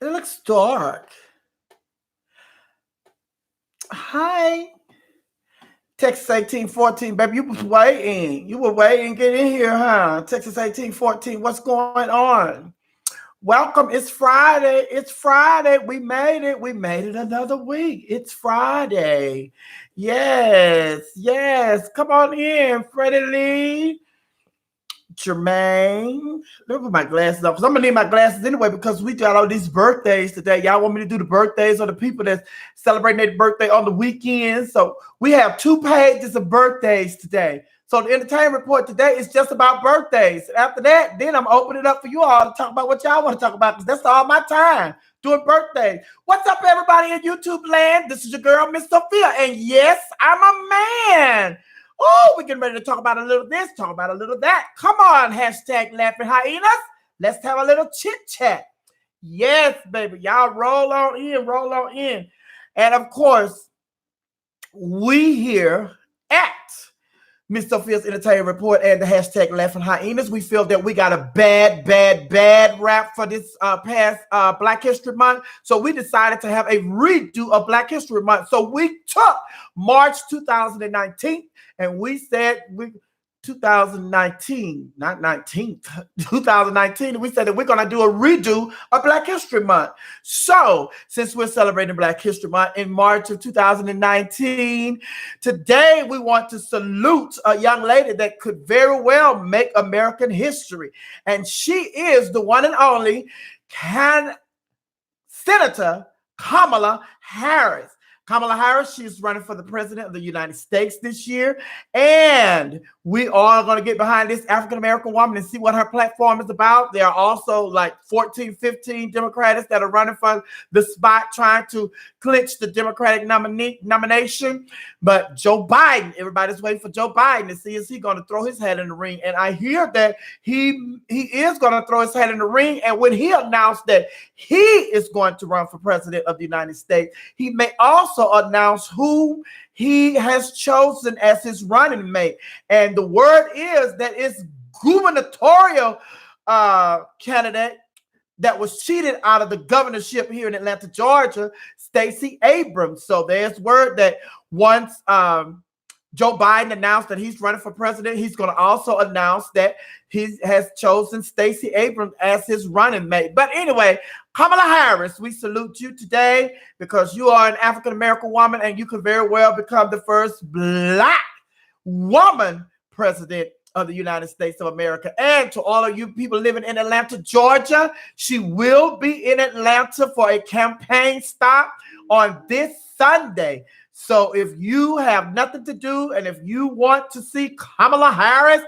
It looks dark. Hi. Texas 1814, baby. You was waiting. You were waiting. Get in here, huh? Texas 1814. What's going on? Welcome. It's Friday. It's Friday. We made it. We made it another week. It's Friday. Yes. Yes. Come on in, Freddie Lee. Jermaine. Let me put my glasses on because I'm gonna need my glasses anyway because we got all these birthdays today. Y'all want me to do the birthdays of the people that's celebrating their birthday on the weekend. So we have 2 pages of birthdays today. So the entertainment report today is just about birthdays. After that, then I'm opening it up for you all to talk about what y'all want to talk about because that's all my time doing birthdays. What's up, everybody in YouTube land? This is your girl, Miss Sophia, and yes, I'm a man. Oh, we're getting ready to talk about a little this, talk about a little that. Come on, hashtag laughing hyenas. Let's have a little chit chat. Yes, baby. Y'all roll on in, roll on in. And of course, we here at Miss Sophia'S Entertainment Report and the hashtag laughing hyenas, we feel that we got a bad rap for this past Black History Month. So we decided to have a redo of Black History Month. So we took March 2019 and we said 2019, not 19th, 2019, we said that we're going to do a redo of Black History Month. So since we're celebrating Black History Month in March of 2019, today we want to salute a young lady that could very well make American history. And she is the one and only Senator Kamala Harris. Kamala Harris, she's running for the president of the United States this year. And we are going to get behind this African-American woman and see what her platform is about. There are also like 14, 15 Democrats that are running for the spot trying to clinch the Democratic nomination. But Joe Biden, everybody's waiting for Joe Biden to see is he going to throw his hat in the ring. And I hear that he is going to throw his hat in the ring. And when he announced that he is going to run for president of the United States, he may also announce who he has chosen as his running mate. And the word is that it's gubernatorial candidate that was cheated out of the governorship here in Atlanta, Georgia, Stacey Abrams. So there's word that once Joe Biden announced that he's running for president, he's going to also announce that he has chosen Stacey Abrams as his running mate. But anyway, Kamala Harris, we salute you today because you are an African-American woman and you could very well become the first Black woman president of the United States of America. And to all of you people living in Atlanta, Georgia, she will be in Atlanta for a campaign stop on this Sunday. So if you have nothing to do and if you want to see Kamala Harris,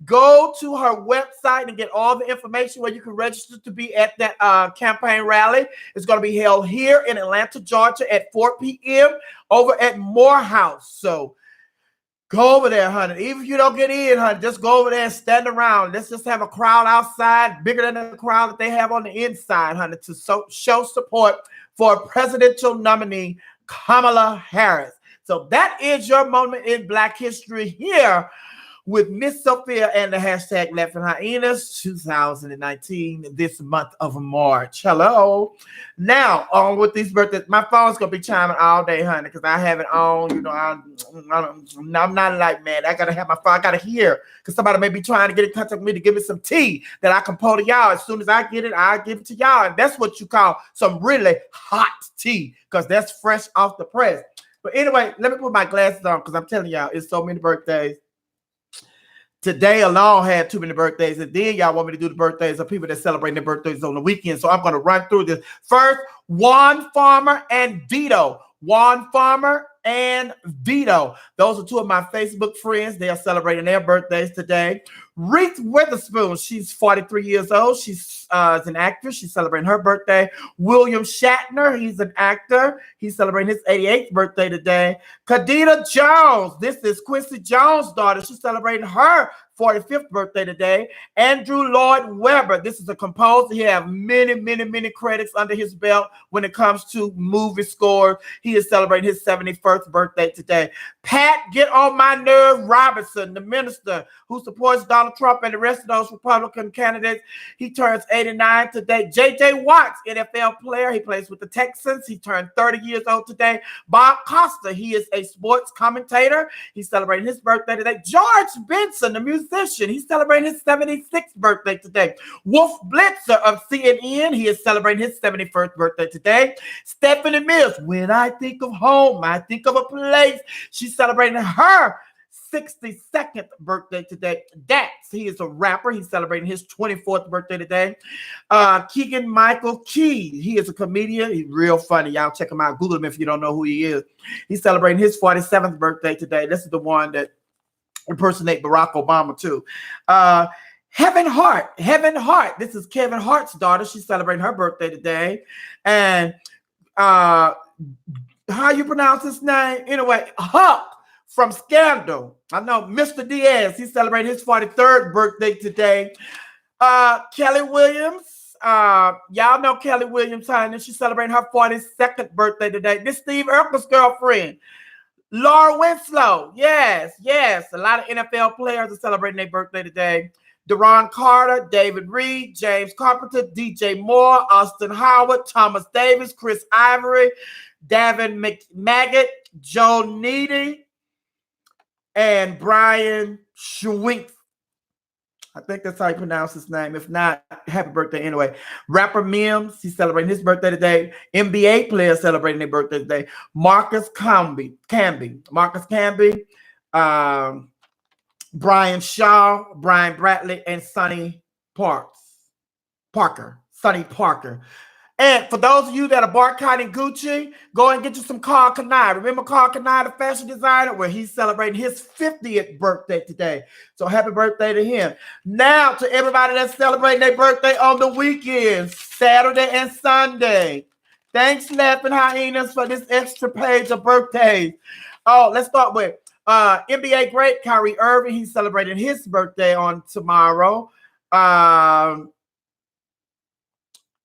go to her website and get all the information where you can register to be at that campaign rally. It's going to be held here in Atlanta, Georgia at 4 p.m. over at Morehouse. So go over there, honey. Even if you don't get in, honey, just go over there and stand around. Let's just have a crowd outside, bigger than the crowd that they have on the inside, honey, to show support for presidential nominee Kamala Harris. So that is your moment in Black history here with Miss Sophia and the hashtag Laughing Hyenas 2019, this month of March. Hello. Now, on with these birthdays, my phone's going to be chiming all day, honey, because I have it on. You know, I'm not like, man, I got to have my phone. I got to hear because somebody may be trying to get in contact with me to give me some tea that I can pour to y'all. As soon as I get it, I'll give it to y'all. And that's what you call some really hot tea because that's fresh off the press. But anyway, let me put my glasses on because I'm telling y'all, it's so many birthdays. Today alone had too many birthdays, and then y'all want me to do the birthdays of people that celebrate their birthdays on the weekend. So I'm going to run through this. First, Juan Farmer and Vito. Juan Farmer and Vito. Those are two of my Facebook friends. They are celebrating their birthdays today. Reese Witherspoon, she's 43 years old. She's an actress. She's celebrating her birthday. William Shatner, he's an actor. He's celebrating his 88th birthday today. Kadita Jones, this is Quincy Jones' daughter. She's celebrating her 45th birthday today. Andrew Lloyd Webber, this is a composer. He has many credits under his belt when it comes to movie scores. He is celebrating his 71st birthday today. Pat Get On My Nerve Robinson, the minister who supports Donald Donald Trump and the rest of those Republican candidates. He turns 89 today. J.J. Watts, NFL player. He plays with the Texans. He turned 30 years old today. Bob Costa, he is a sports commentator. He's celebrating his birthday today. George Benson, the musician, he's celebrating his 76th birthday today. Wolf Blitzer of CNN, he is celebrating his 71st birthday today. Stephanie Mills, when I think of home, I think of a place. She's celebrating her 62nd birthday today. Dax, he is a rapper. He's celebrating his 24th birthday today. Keegan Michael Key, he is a comedian. He's real funny. Y'all check him out. Google him if you don't know who he is. He's celebrating his 47th birthday today. This is the one that impersonates Barack Obama too. Heaven Hart. This is Kevin Hart's daughter. She's celebrating her birthday today. And how you pronounce his name? Anyway, Huck from Scandal. I know Mr. Diaz. He's celebrating his 43rd birthday today. Kelly Williams. Y'all know Kelly Williams, honey. She's celebrating her 42nd birthday today. This Steve Urkel's girlfriend. Laura Winslow. Yes. A lot of NFL players are celebrating their birthday today. Deron Carter, David Reed, James Carpenter, DJ Moore, Austin Howard, Thomas Davis, Chris Ivory, Davin McMaggot, Joe Needy, and Brian Schwink. I think that's how you pronounce his name. If not, happy birthday anyway. Rapper Mims, he's celebrating his birthday today. NBA players celebrating their birthday today. Marcus Camby, Brian Shaw, Brian Bradley, and Sonny Parker. And for those of you that are boycotting Gucci, go and get you some Carl Kanai. Remember Carl Kanai, the fashion designer? Well, he's celebrating his 50th birthday today. So happy birthday to him. Now to everybody that's celebrating their birthday on the weekends, Saturday and Sunday. Thanks, Laughing Hyenas, for this extra page of birthdays. Oh, let's start with NBA great Kyrie Irving. He's celebrating his birthday on tomorrow.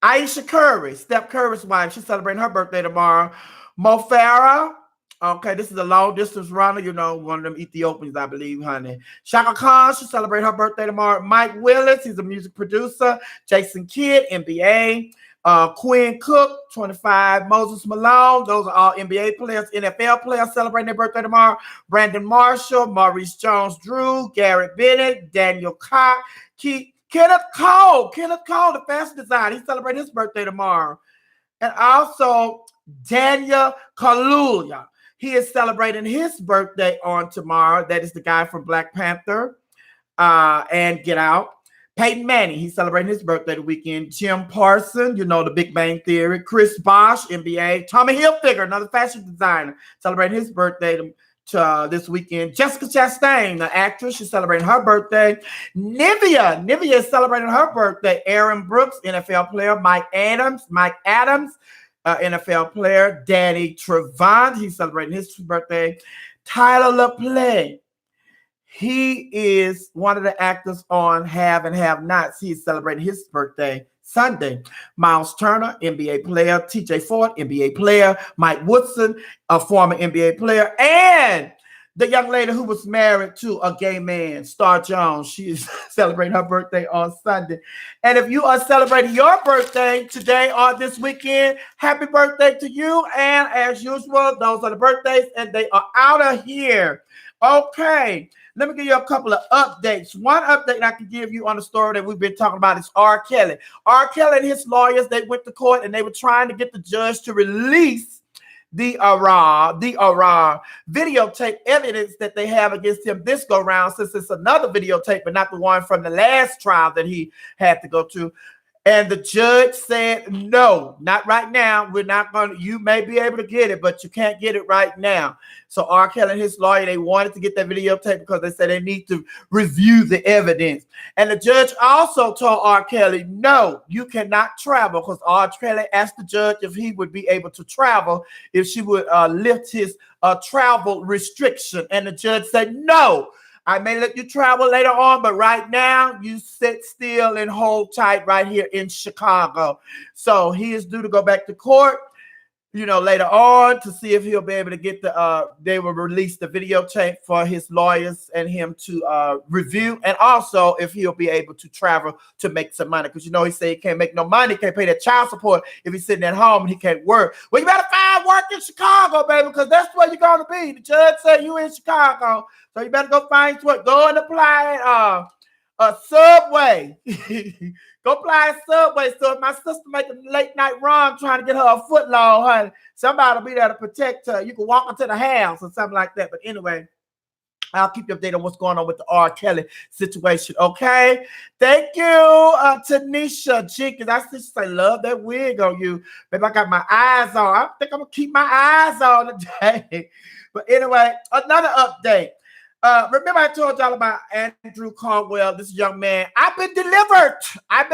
Aisha Curry, Steph Curry's wife, she's celebrating her birthday tomorrow. Mo Farah, okay, this is a long distance runner, you know, one of them Ethiopians, I believe, honey. Shaka Khan, she's celebrating her birthday tomorrow. Mike Willis, he's a music producer. Jason Kidd, NBA. Quinn Cook, 25. Moses Malone, those are all NBA players. NFL players celebrating their birthday tomorrow. Brandon Marshall, Maurice Jones-Drew, Garrett Bennett, Daniel Cock, Kenneth Cole, the fashion designer. He's celebrating his birthday tomorrow. And also Daniel Kaluuya. He is celebrating his birthday on tomorrow. That is the guy from Black Panther and Get Out. Peyton Manning, he's celebrating his birthday the weekend. Jim Parsons, you know, the Big Bang Theory. Chris Bosh, NBA. Tommy Hilfiger, another fashion designer, celebrating his birthday this weekend. Jessica Chastain, the actress, she's celebrating her birthday. Nivea is celebrating her birthday. Aaron Brooks, NFL player. Mike Adams, NFL player. Danny Trevant, he's celebrating his birthday. Tyler LaPlante, he is one of the actors on Have and Have Nots. He's celebrating his birthday Sunday. Miles Turner, NBA player. TJ Ford, NBA player. Mike Woodson, a former NBA player. And the young lady who was married to a gay man, Star Jones, she is celebrating her birthday on Sunday. And if you are celebrating your birthday today or this weekend, happy birthday to you. And as usual, those are the birthdays and they are out of here. Okay. Let me give you a couple of updates. One update I can give you on the story that we've been talking about is R. Kelly. R. Kelly and his lawyers, they went to court and they were trying to get the judge to release the videotape evidence that they have against him this go round, since it's another videotape, but not the one from the last trial that he had to go to. And the judge said, no, not right now. We're not going to, you may be able to get it, but you can't get it right now. So R. Kelly and his lawyer, they wanted to get that videotape because they said they need to review the evidence. And the judge also told R. Kelly, no, you cannot travel, because R. Kelly asked the judge if he would be able to travel, if she would lift his travel restriction. And the judge said, no. I may let you travel later on, but right now you sit still and hold tight right here in Chicago. So he is due to go back to court later on to see if he'll be able to get they will release the videotape for his lawyers and him to review, and also if he'll be able to travel to make some money, because he said he can't make no money, can't pay that child support if he's sitting at home and he can't work. Well, you better find work in Chicago, baby, because that's where you're gonna be. The judge said you in Chicago, so you better go find work. Go and apply at Subway. Go apply at Subway. So if my sister make a late night run trying to get her a foot long, honey, somebody will be there to protect her. You can walk into the house or something like that. But anyway, I'll keep you updated on what's going on with the R. Kelly situation. Okay. Thank you, Tanisha Jenkins. I just say love that wig on you. Baby, I got my eyes on. I think I'm gonna keep my eyes on today. But anyway, another update. Remember I told y'all about Andrew Caldwell, this young man. I've been delivered. I'm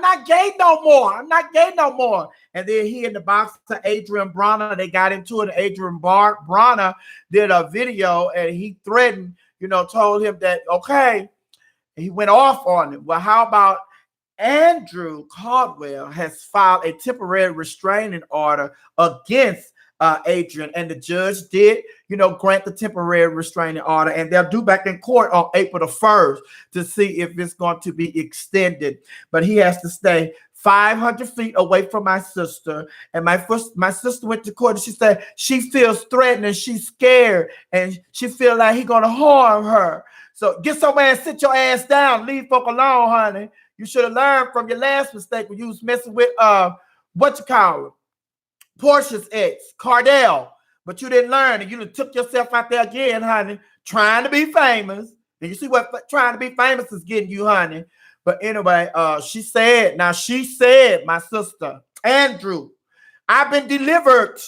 not gay no more. And then he and the boxer Adrian Bronner, they got into it. Adrian Bronner did a video and he threatened, told him that, okay, he went off on him. Well, how about Andrew Caldwell has filed a temporary restraining order against Adrian, and the judge did, grant the temporary restraining order, and they'll do back in court on April the 1st to see if it's going to be extended. But he has to stay 500 feet away from my sister. And my sister went to court and she said she feels threatened and she's scared and she feels like he's gonna harm her. So get somewhere and sit your ass down. Leave folk alone, honey. You should have learned from your last mistake when you was messing with Portia's ex, Cardell, but you didn't learn, and you took yourself out there again, honey, trying to be famous. And you see what trying to be famous is getting you, honey. But anyway, she said, my sister, Andrew, I've been delivered.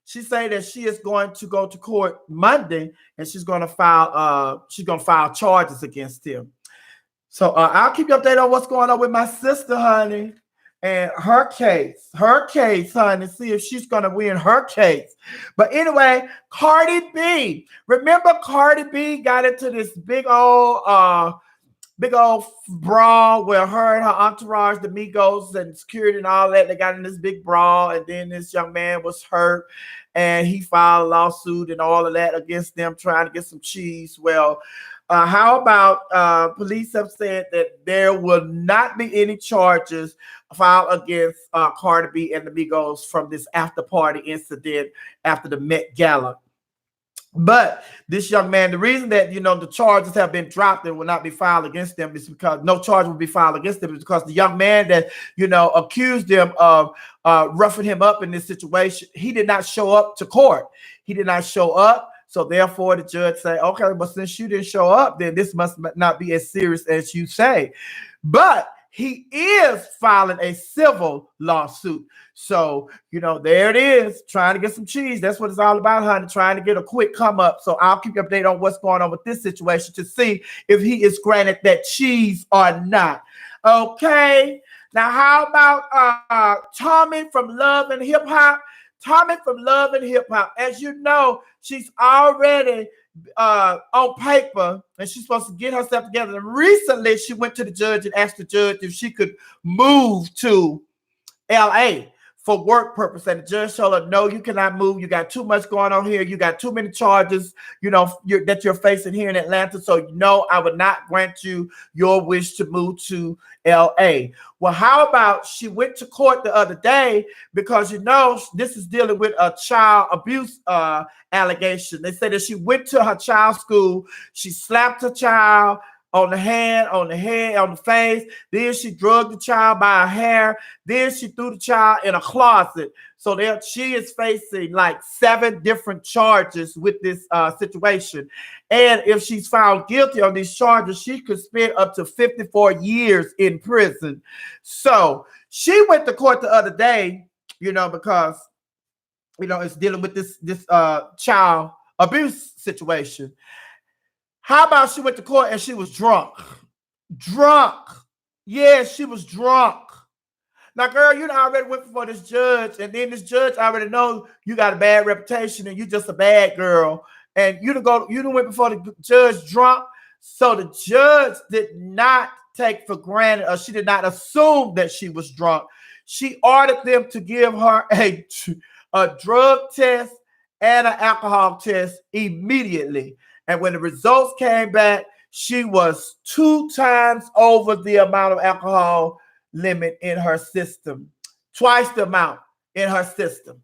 She said that she is going to go to court Monday, and she's going to file charges against him. So I'll keep you updated on what's going on with my sister, honey. And her case, honey, see if she's going to win her case. But anyway, Cardi B. Remember Cardi B got into this big old brawl where her and her entourage, the Migos and security and all that, they got in this big brawl. And then this young man was hurt and he filed a lawsuit and all of that against them trying to get some cheese. Well, how about police have said that there will not be any charges filed against Cardi B and the Migos from this after party incident after the Met Gala. But this young man, the reason that, the charges have been dropped and will not be filed against them is because no charge will be filed against them is because the young man that, accused them of roughing him up in this situation, he did not show up to court. He did not show up. So therefore, the judge say, okay, but since you didn't show up, then this must not be as serious as you say. But he is filing a civil lawsuit. So, there it is, trying to get some cheese. That's what it's all about, honey, trying to get a quick come up. So I'll keep you updated on what's going on with this situation to see if he is granted that cheese or not. Okay. Now, how about Tommy from Love and Hip Hop? Tommy from Love and Hip Hop. As you know, she's already on paper and she's supposed to get herself together. And recently she went to the judge and asked the judge if she could move to LA for work purpose. And the judge told her, no, you cannot move. You got too much going on here. You got too many charges, that you're facing here in Atlanta. So, no, I would not grant you your wish to move to LA. Well, how about she went to court the other day because, this is dealing with a child abuse allegation. They said that she went to her child's school. She slapped her child on the hand, on the head, on the face. Then she drugged the child by her hair. Then she threw the child in a closet. So there she is facing like 7 different charges with this situation. And if she's found guilty on these charges, she could spend up to 54 years in prison. So she went to court the other day, because, it's dealing with this child abuse situation. How about she went to court and she was drunk? Yeah, she was drunk. Now, girl, you already went before this judge, and then this judge already knows you got a bad reputation and you just a bad girl. And you went before the judge drunk. So the judge did not take for granted, or she did not assume that she was drunk. She ordered them to give her a drug test and an alcohol test immediately. And when the results came back, she was 2 times over the amount of alcohol limit in her system, twice the amount in her system.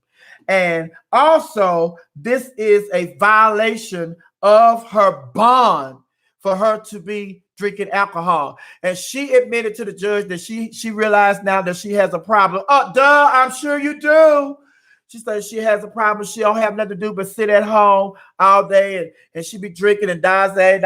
And also, this is a violation of her bond for her to be drinking alcohol. And she admitted to the judge that she realized now that she has a problem. Oh, duh, I'm sure you do. She said she has a problem. She don't have nothing to do but sit at home all day and she be drinking and blase, and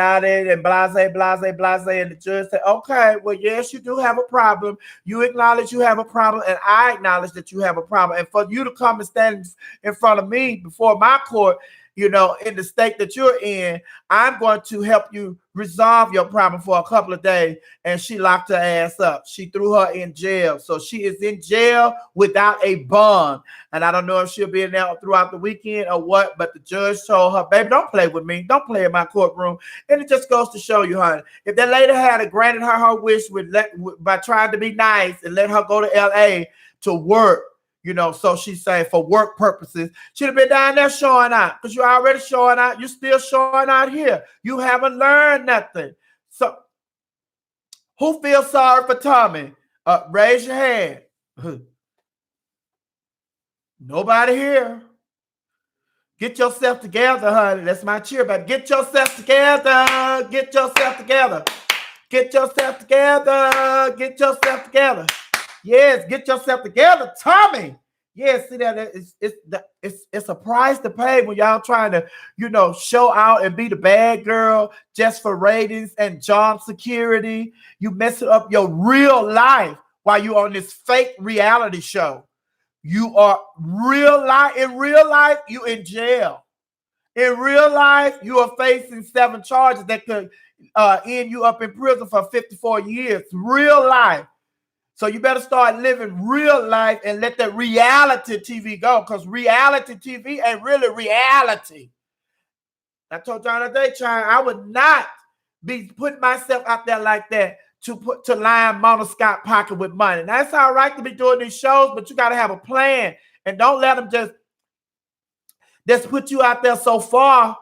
blase. And the judge said, okay, well, yes, you do have a problem. You acknowledge you have a problem, and I acknowledge that you have a problem. And for you to come and stand in front of me before my court, you know, in the state that you're in, I'm going to help you resolve your problem for a couple of days. And she locked her ass up. She threw her in jail. So she is in jail without a bond. And I don't know if she'll be in there throughout the weekend or what, but the judge told her, baby, don't play with me. Don't play in my courtroom. And it just goes to show you, honey, if that lady had granted her wish by trying to be nice and let her go to LA to work, you know, so she's saying for work purposes, she'd have been down there showing out, because you're already showing out. You're still showing out here. You haven't learned nothing. So who feels sorry for Tommy? Raise your hand. Nobody here. Get yourself together, honey. That's my cheer, but get yourself together. Get yourself together. Get yourself together. Get yourself together. Yes, get yourself together, Tommy. Yes, see that it's a price to pay when y'all trying to, you know, show out and be the bad girl just for ratings and job security. You messing up your real life while you on this fake reality show. You are in real life, you in jail. In real life, you are facing 7 charges that could end you up in prison for 54 years. Real life. So you better start living real life and let that reality TV go, because reality TV ain't really reality. I told y'all the day, child, I would not be putting myself out there like that to line Mona Scott pocket with money. Now, it's all right to be doing these shows, but you got to have a plan, and don't let them just put you out there so far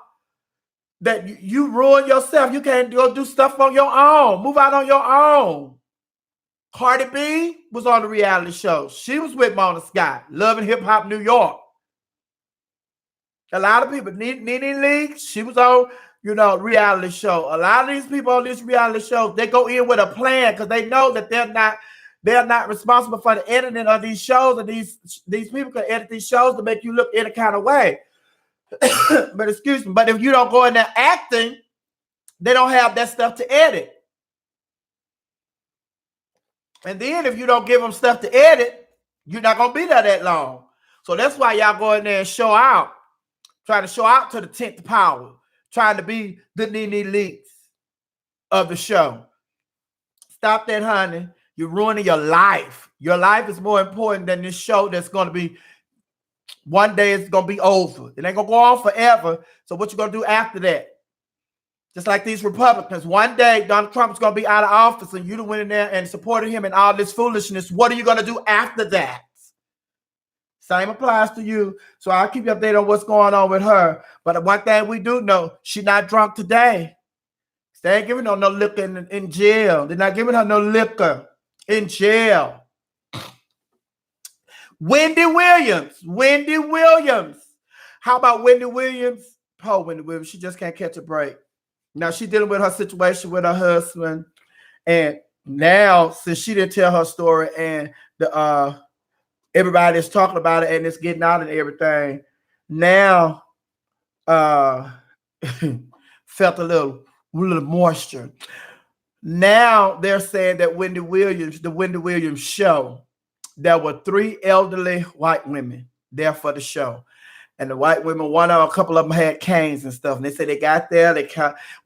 that you ruin yourself. You can't go do stuff on your own. Move out on your own. Cardi B was on the reality show. She was with Mona Scott, Love and Hip Hop New York. A lot of people, Nene Leakes, she was on, you know, reality show. A lot of these people on this reality show, they go in with a plan because they know that they're not responsible for the editing of these shows, and these people can edit these shows to make you look any kind of way. But excuse me, but if you don't go in there acting, they don't have that stuff to edit. And then if you don't give them stuff to edit, you're not going to be there that long. So that's why y'all go in there and show out. Trying to show out to the 10th power. Trying to be the Nene Leakes of the show. Stop that, honey. You're ruining your life. Your life is more important than this show that's going to be, one day it's going to be over. It ain't going to go on forever. So what you going to do after that? Just like these Republicans. One day, Donald Trump is going to be out of office and you went in there and supported him and all this foolishness. What are you going to do after that? Same applies to you. So I'll keep you updated on what's going on with her. But one thing we do know, she's not drunk today. They ain't giving her no liquor in jail. They're not giving her no liquor in jail. Wendy Williams. Wendy Williams. How about Wendy Williams? Oh, Wendy Williams. She just can't catch a break. Now, she's dealing with her situation with her husband. And now, since she didn't tell her story and everybody is talking about it and it's getting out and everything, now felt a little moisture. Now they're saying that the Wendy Williams show, there were 3 elderly white women there for the show. And the white women, a couple of them had canes and stuff. And they said they got there.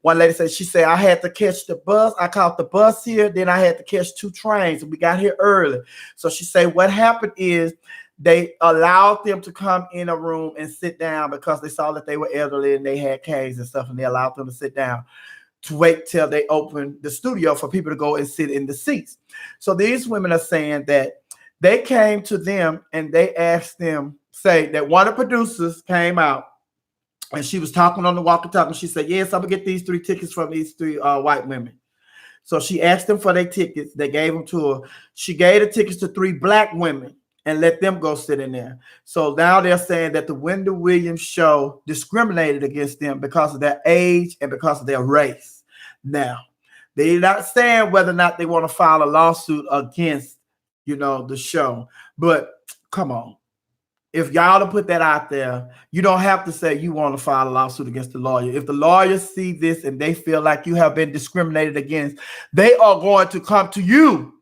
One lady said, she said, I had to catch the bus. I caught the bus here. Then I had to catch 2 trains. And we got here early. So she said what happened is they allowed them to come in a room and sit down because they saw that they were elderly and they had canes and stuff. And they allowed them to sit down to wait till they opened the studio for people to go and sit in the seats. So these women are saying that They came to them and they asked them, say that one of the producers came out and she was talking on the walkie-talkie. She said, yes, I'm gonna get these 3 tickets from these 3 white women. So she asked them for their tickets. They gave them to her. She gave the tickets to 3 black women and let them go sit in there. So now they're saying that the Wendy Williams show discriminated against them because of their age and because of their race. Now, they're not saying whether or not they want to file a lawsuit against, the show. But come on. If y'all to put that out there, you don't have to say you want to file a lawsuit against the lawyer. If the lawyers see this and they feel like you have been discriminated against, they are going to come to you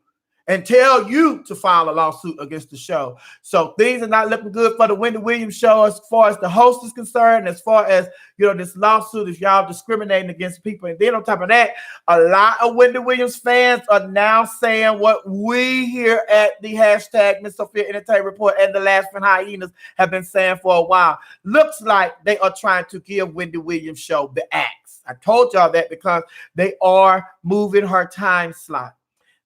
and tell you to file a lawsuit against the show. So things are not looking good for the Wendy Williams show as far as the host is concerned, as far as, this lawsuit is y'all discriminating against people. And then on top of that, a lot of Wendy Williams fans are now saying what we here at the hashtag Miss Sophia Entertainment Report and the Laughing Hyenas have been saying for a while. Looks like they are trying to give Wendy Williams show the axe. I told y'all that because they are moving her time slot.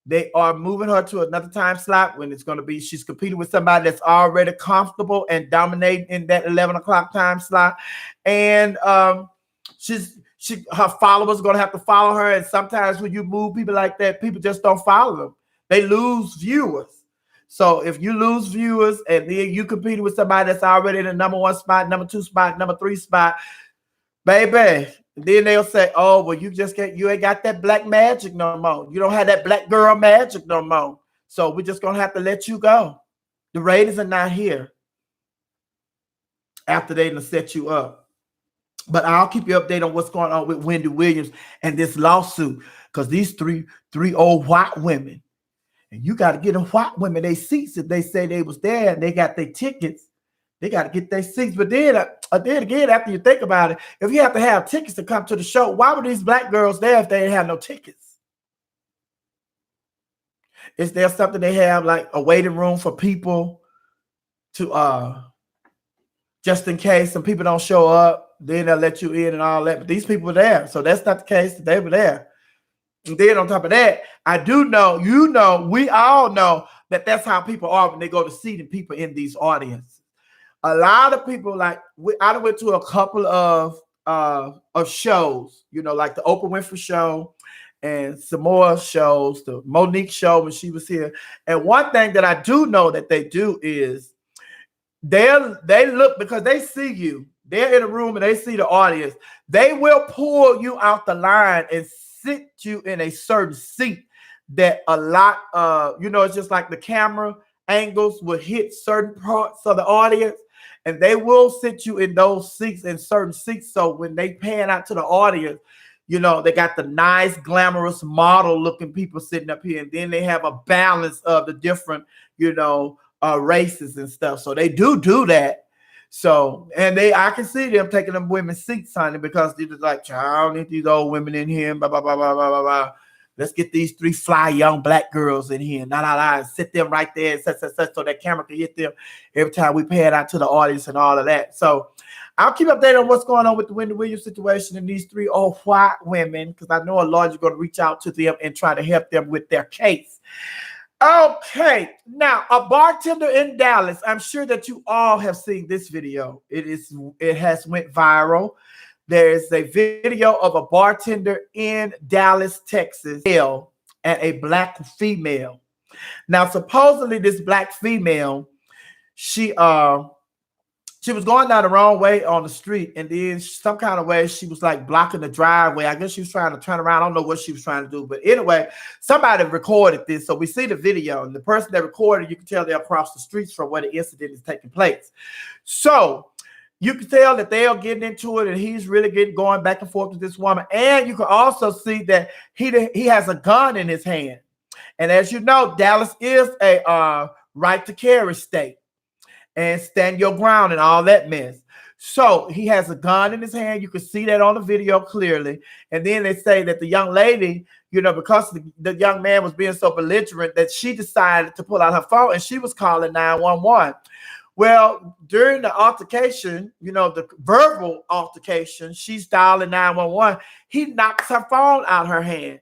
They are moving her to another time slot when it's going to be, she's competing with somebody that's already comfortable and dominating in that 11 o'clock time slot. And her followers are going to have to follow her. And sometimes when you move people like that, people just don't follow them. They lose viewers. So if you lose viewers and then you competing with somebody that's already in the number 1 spot, number 2 spot, number 3 spot, baby, then they'll say, oh, well, you ain't got that black magic no more. You don't have that black girl magic no more. So we're just going to have to let you go. The ratings are not here after they done set you up. But I'll keep you updated on what's going on with Wendy Williams and this lawsuit, because these three old white women, and you got to get them white women their seats if they say they was there and they got their tickets. They got to get their seats. But then again, after you think about it, if you have to have tickets to come to the show, why were these black girls there if they didn't have no tickets? Is there something they have like a waiting room for people to just in case some people don't show up, then they'll let you in and all that. But these people were there. So that's not the case. They were there. And then on top of that, I do know, we all know that that's how people are when they go to seating people in these audiences. A lot of people, like, I went to a couple of shows, like the Oprah Winfrey show and some more shows, the Monique show when she was here. And one thing that I do know that they do is they look, because they see you. They're in a room and they see the audience. They will pull you out the line and sit you in a certain seat that a lot it's just like the camera angles will hit certain parts of the audience. And they will sit you in those seats, in certain seats. So when they pan out to the audience, they got the nice, glamorous, model-looking people sitting up here. And then they have a balance of the different, races and stuff. So they do that. So, and I can see them taking them women's seats, honey, because they're just like, child, need these old women in here, blah, blah, blah, blah, blah, blah, blah. Let's get these 3 fly young black girls in here. And sit them right there and so that camera can hit them every time we pan out to the audience and all of that. So I'll keep updated on what's going on with the Wendy Williams situation and these 3 old white women, because I know a lawyer is going to reach out to them and try to help them with their case. Okay, now a bartender in Dallas. I'm sure that you all have seen this video. It has went viral. There is a video of a bartender in Dallas, Texas, and a black female. Now, supposedly this black female, she was going down the wrong way on the street, and then some kind of way she was like blocking the driveway. I guess she was trying to turn around. I don't know what she was trying to do, but anyway, somebody recorded this. So we see the video, and the person that recorded, you can tell they're across the streets from where the incident is taking place. So you can tell that they are getting into it, and he's really going back and forth with this woman. And you can also see that he has a gun in his hand. And as you know, Dallas is a right to carry state and stand your ground and all that mess. So he has a gun in his hand. You can see that on the video clearly. And then they say that the young lady, because the young man was being so belligerent, that she decided to pull out her phone and she was calling 911. Well, during the altercation, the verbal altercation, she's dialing 911. He knocks her phone out her hand.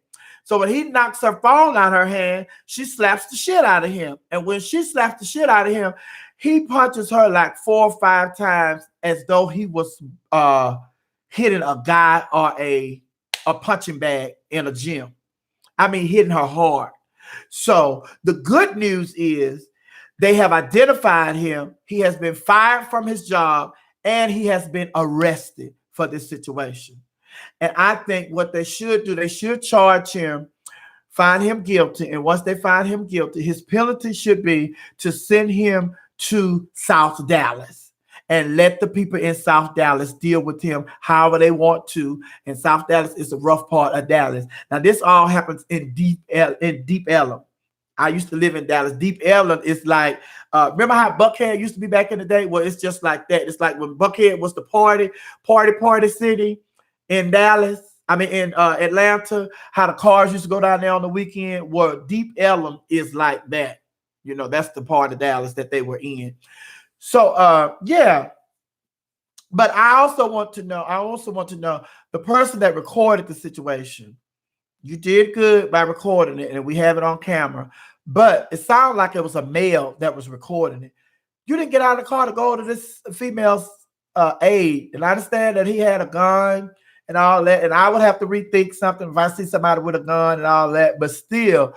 So when he knocks her phone out of her hand, she slaps the shit out of him. And when she slaps the shit out of him, he punches her like 4 or 5 times as though he was hitting a guy or a punching bag in a gym. I mean, hitting her hard. So the good news is they have identified him. He has been fired from his job and he has been arrested for this situation. And I think what they should do, they should charge him, find him guilty. And once they find him guilty, his penalty should be to send him to South Dallas and let the people in South Dallas deal with him however they want to. And South Dallas is the rough part of Dallas. Now, this all happens in Deep Ellum. I used to live in Dallas. Deep Ellum is like, remember how Buckhead used to be back in the day? Well, it's just like that. It's like when Buckhead was the party city in Dallas. I mean, in Atlanta, how the cars used to go down there on the weekend. Well, Deep Ellum is like that. You know, that's the part of Dallas that they were in. So, yeah. But I also want to know the person that recorded the situation. You did good by recording it, and we have it on camera. But it sounded like it was a male that was recording it. You didn't get out of the car to go to this female's aid. And I understand that he had a gun and all that. And I would have to rethink something if I see somebody with a gun and all that. But still,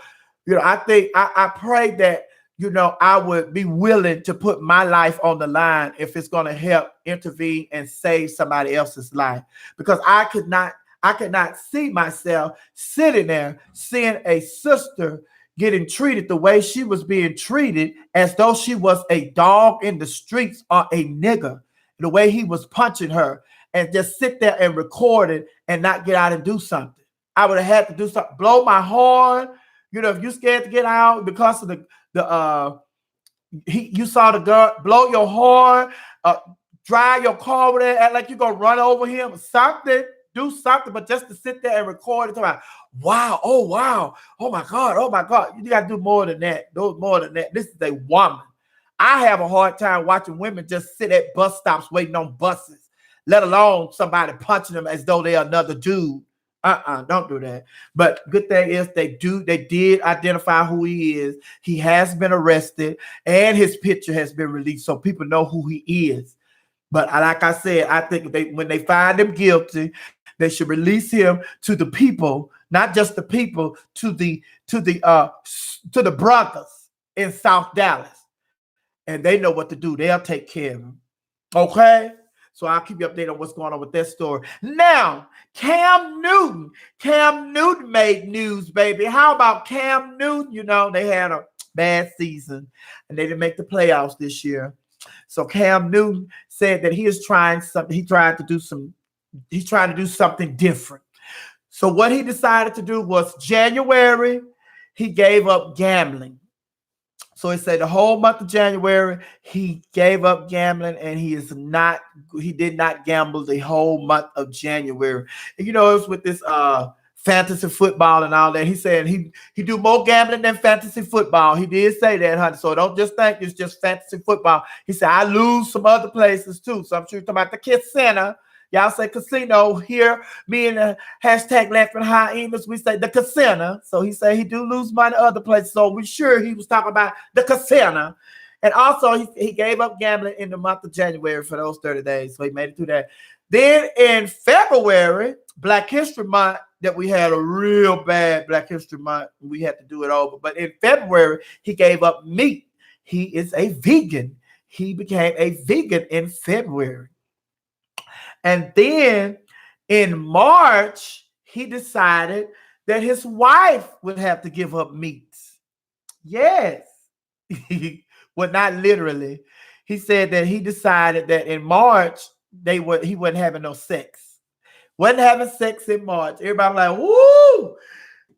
you know, I think I pray that, you know, I would be willing to put my life on the line if it's going to help intervene and save somebody else's life. Because I could not see myself sitting there seeing a sister getting treated the way she was being treated, as though she was a dog in the streets or a nigger, the way he was punching her, and just sit there and record it and not get out and do something. I would have had to do something, blow my horn. You know, if you're scared to get out because of you saw the gun, blow your horn, drive your car over there, act like you're going to run over him or something. Do something, but just to sit there and record it, about, wow, oh my God. You got to do more than that. Do more than that. This is a woman. I have a hard time watching women just sit at bus stops waiting on buses, let alone somebody punching them as though they're another dude. Don't do that. But good thing is they did identify who he is. He has been arrested and his picture has been released so people know who he is. But like I said, I think when they find him guilty, they should release him to the people, not just the people, to the brothers in South Dallas. And they know what to do. They'll take care of him. Okay? So I'll keep you updated on what's going on with that story. Now, Cam Newton made news, baby. How about Cam Newton? You know, they had a bad season and they didn't make the playoffs this year. So Cam Newton said that he is trying something. He's trying to do something different. So what he decided to do was January, he gave up gambling. So he said the whole month of January, he gave up gambling and he did not gamble the whole month of January. And you know, it's with this fantasy football and all that. He said he do more gambling than fantasy football. He did say that, honey. So don't just think it's just fantasy football. He said, I lose some other places too. So I'm sure you're talking about the casino. Y'all say casino here. Me and the hashtag laughing hyenas, we say the casino. So he said he do lose money other places. So we're sure he was talking about the casino. And also he gave up gambling in the month of January for those 30 days. So he made it through that. Then in February, Black History Month, that we had a real bad Black History Month. We had to do it over. But in February, he gave up meat. He is a vegan. He became a vegan in February. And then in March, he decided that his wife would have to give up meat. Yes. Well, not literally. He said that he decided that in March, he wasn't having no sex. Wasn't having sex in March. Everybody was like, woo!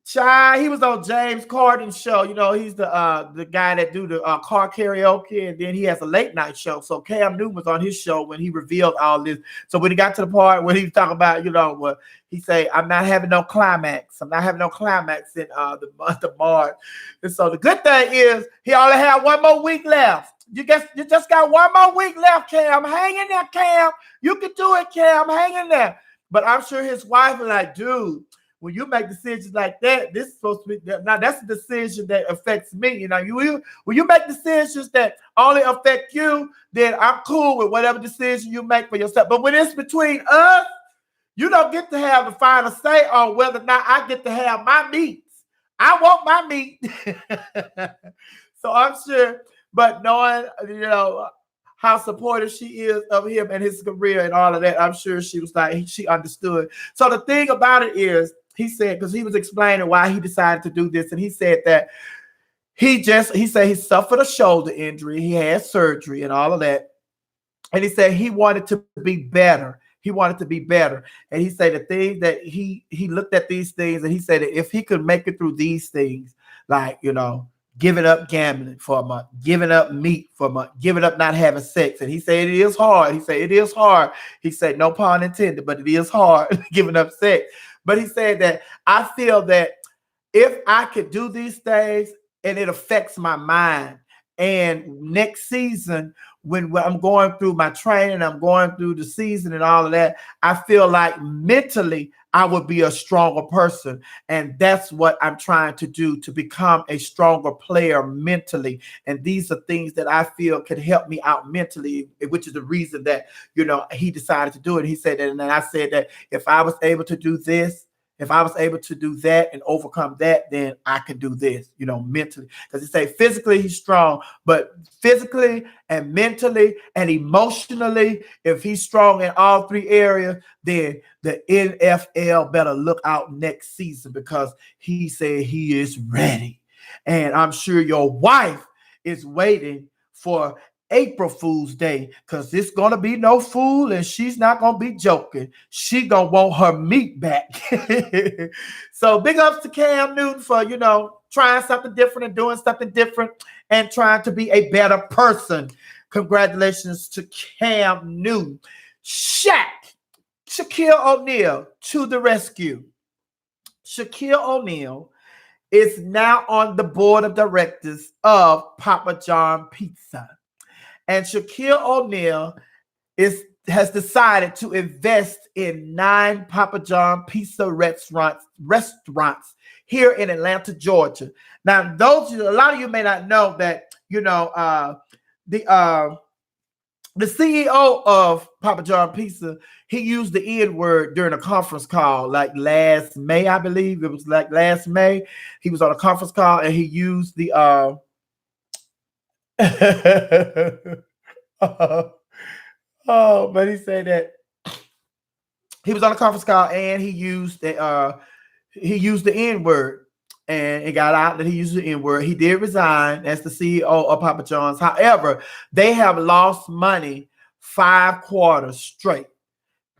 Child, he was on James Corden's show. You know, he's the guy that do the car karaoke, and then he has a late night show. So Cam Newton was on his show when he revealed all this. So when he got to the part where he was talking about, you know, what he say, I'm not having no climax. I'm not having no climax in the month of March. And so the good thing is he only had one more week left. You just got one more week left, Cam. Hang in there, Cam. You can do it, Cam. Hang in there. But I'm sure his wife was like, dude, when you make decisions like that, this is supposed to be now. That's a decision that affects me. You know, when you make decisions that only affect you, then I'm cool with whatever decision you make for yourself. But when it's between us, you don't get to have the final say on whether or not I get to have my meats. I want my meat. So I'm sure, but knowing, you know, how supportive she is of him and his career and all of that, I'm sure she was like, she understood. So the thing about it is, he said, because he was explaining why he decided to do this, and he said that he said he suffered a shoulder injury, he had surgery and all of that, and he said he wanted to be better. He wanted to be better. And he said the thing that he looked at these things, and he said that if he could make it through these things, like, you know, giving up gambling for a month, giving up meat for a month, giving up not having sex. And he said it is hard. He said it is hard. He said, no pun intended, but it is hard giving up sex. But he said that I feel that if I could do these things and it affects my mind, and next season, when I'm going through my training, I'm going through the season and all of that, I feel like mentally I would be a stronger person. And that's what I'm trying to do, to become a stronger player mentally. And these are things that I feel could help me out mentally, which is the reason that, you know, he decided to do it. He said that, and then I said that if I was able to do this, if I was able to do that and overcome that, then I can do this, you know, mentally. Because he say physically he's strong, but physically and mentally and emotionally, if he's strong in all three areas, then the NFL better look out next season, because he said he is ready. And I'm sure your wife is waiting for April Fool's Day, because it's gonna be no fool, and she's not gonna be joking. She gonna want her meat back. So big ups to Cam Newton for, you know, trying something different and doing something different and trying to be a better person. Congratulations to Cam Newton. Shaquille O'Neal to the rescue. Shaquille O'Neal is now on the board of directors of Papa John Pizza. And Shaquille O'Neal has decided to invest in 9 Papa John Pizza restaurants here in Atlanta, Georgia. Now, a lot of you may not know that, you know, the CEO of Papa John Pizza, he used the N-word during a conference call, like last May, I believe. It was like last May. He was on a conference call and he used the but he said that he was on a conference call and he used the N-word, and it got out that he used the N-word. He did resign as the CEO of Papa John's. However, they have lost money 5 quarters straight.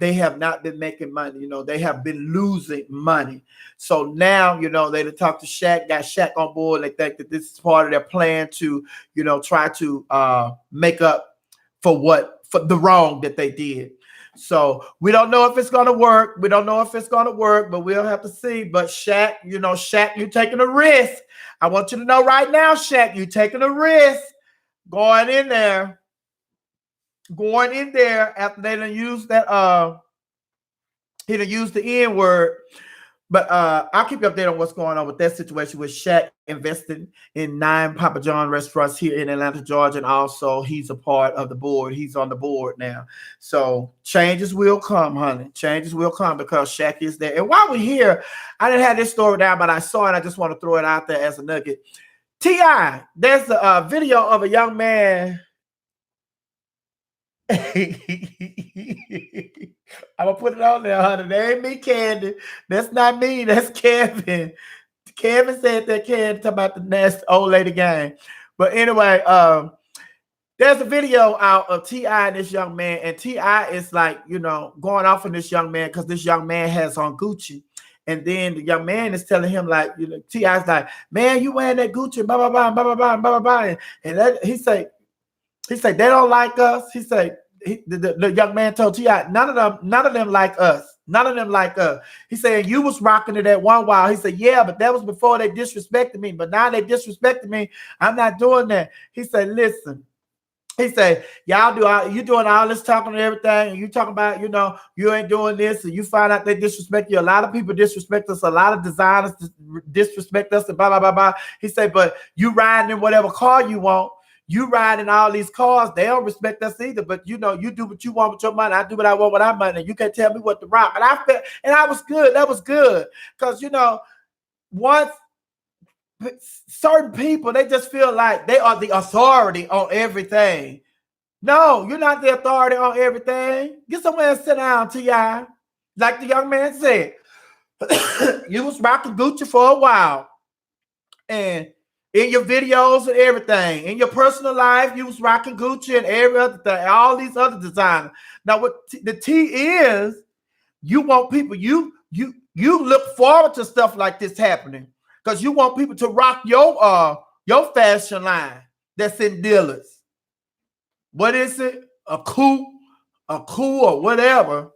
They have not been making money. You know, they have been losing money. So now, you know, they talked to Shaq, got Shaq on board. They think that this is part of their plan to, you know, try to make up for the wrong that they did. So we don't know if it's going to work. We don't know if it's going to work, but we'll have to see. But Shaq, you know, Shaq, you're taking a risk. I want you to know right now, Shaq, you're taking a risk going in there after they done use that he done used the N-word. But I'll keep you updated on what's going on with that situation with Shaq investing in 9 Papa John restaurants here in Atlanta, Georgia, and also he's a part of the board. He's on the board now. So changes will come, honey. Changes will come because Shaq is there. And while we're here, I didn't have this story down, but I saw it. I just want to throw it out there as a nugget. T.I., there's a video of a young man. I'm gonna put it on there, honey. That ain't me, Candy. That's not me. That's Kevin. Kevin said that. Candy talking about the next old lady game. But anyway, there's a video out of T.I. and this young man, and T.I. is like, you know, going off on this young man because this young man has on Gucci. And then the young man is telling him, like, you know, T.I.'s like, man, you wearing that Gucci, blah, blah, blah, blah, blah, blah, blah, blah. And that, he said, they don't like us. He said, the young man told T.I., none of them like us. None of them like us. He said, you was rocking it at one while. He said, yeah, but that was before they disrespected me. But now they disrespected me. I'm not doing that. He said, listen, He said, y'all you doing all this talking and everything, and you talking about, you ain't doing this, and you find out they disrespect you. A lot of people disrespect us, a lot of designers disrespect us, and blah, blah, blah, blah. He said, but you riding in whatever car you want. You riding all these cars, they don't respect us either. But you do what you want with your money. I do what I want with our money. And you can't tell me what to rock. And I was good. That was good. Because once certain people, they just feel like they are the authority on everything. No, you're not the authority on everything. Get somewhere and sit down, T.I. Like the young man said, you was rocking Gucci for a while. And in your videos and everything, in your personal life, you was rocking Gucci and every other thing, all these other designers. Now, what the T is, you want people, you look forward to stuff like this happening because you want people to rock your fashion line that's in dealers. What is it? A cool or whatever.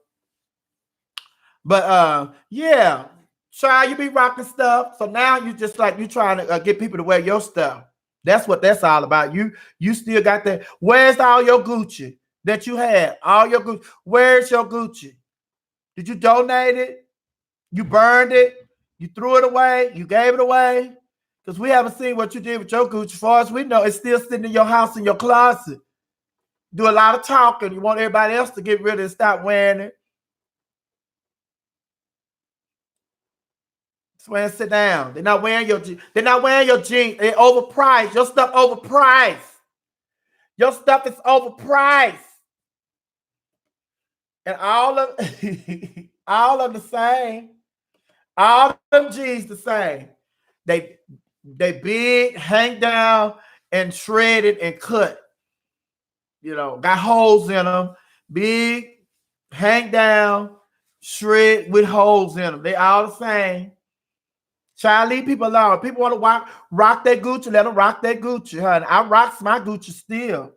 But yeah. Child, you be rocking stuff. So now you just like you trying to get people to wear your stuff. That's what that's all about. You still got that. Where's all your Gucci that you had? All your Gucci. Where's your Gucci? Did you donate it? You burned it? You threw it away? You gave it away? Because we haven't seen what you did with your Gucci. As far as we know, it's still sitting in your house in your closet. Do a lot of talking. You want everybody else to get rid of it and stop wearing it. And sit down. They're not wearing your jeans. They're They're overpriced. Your stuff overpriced. Your stuff is overpriced. And all of the same. All of them jeans the same. They big, hang down, and shredded and cut. Got holes in them. Big, hang down, shred with holes in them. They all the same. Child, leave people alone. People want to rock their Gucci, let them rock their Gucci, honey. I rocks my Gucci still.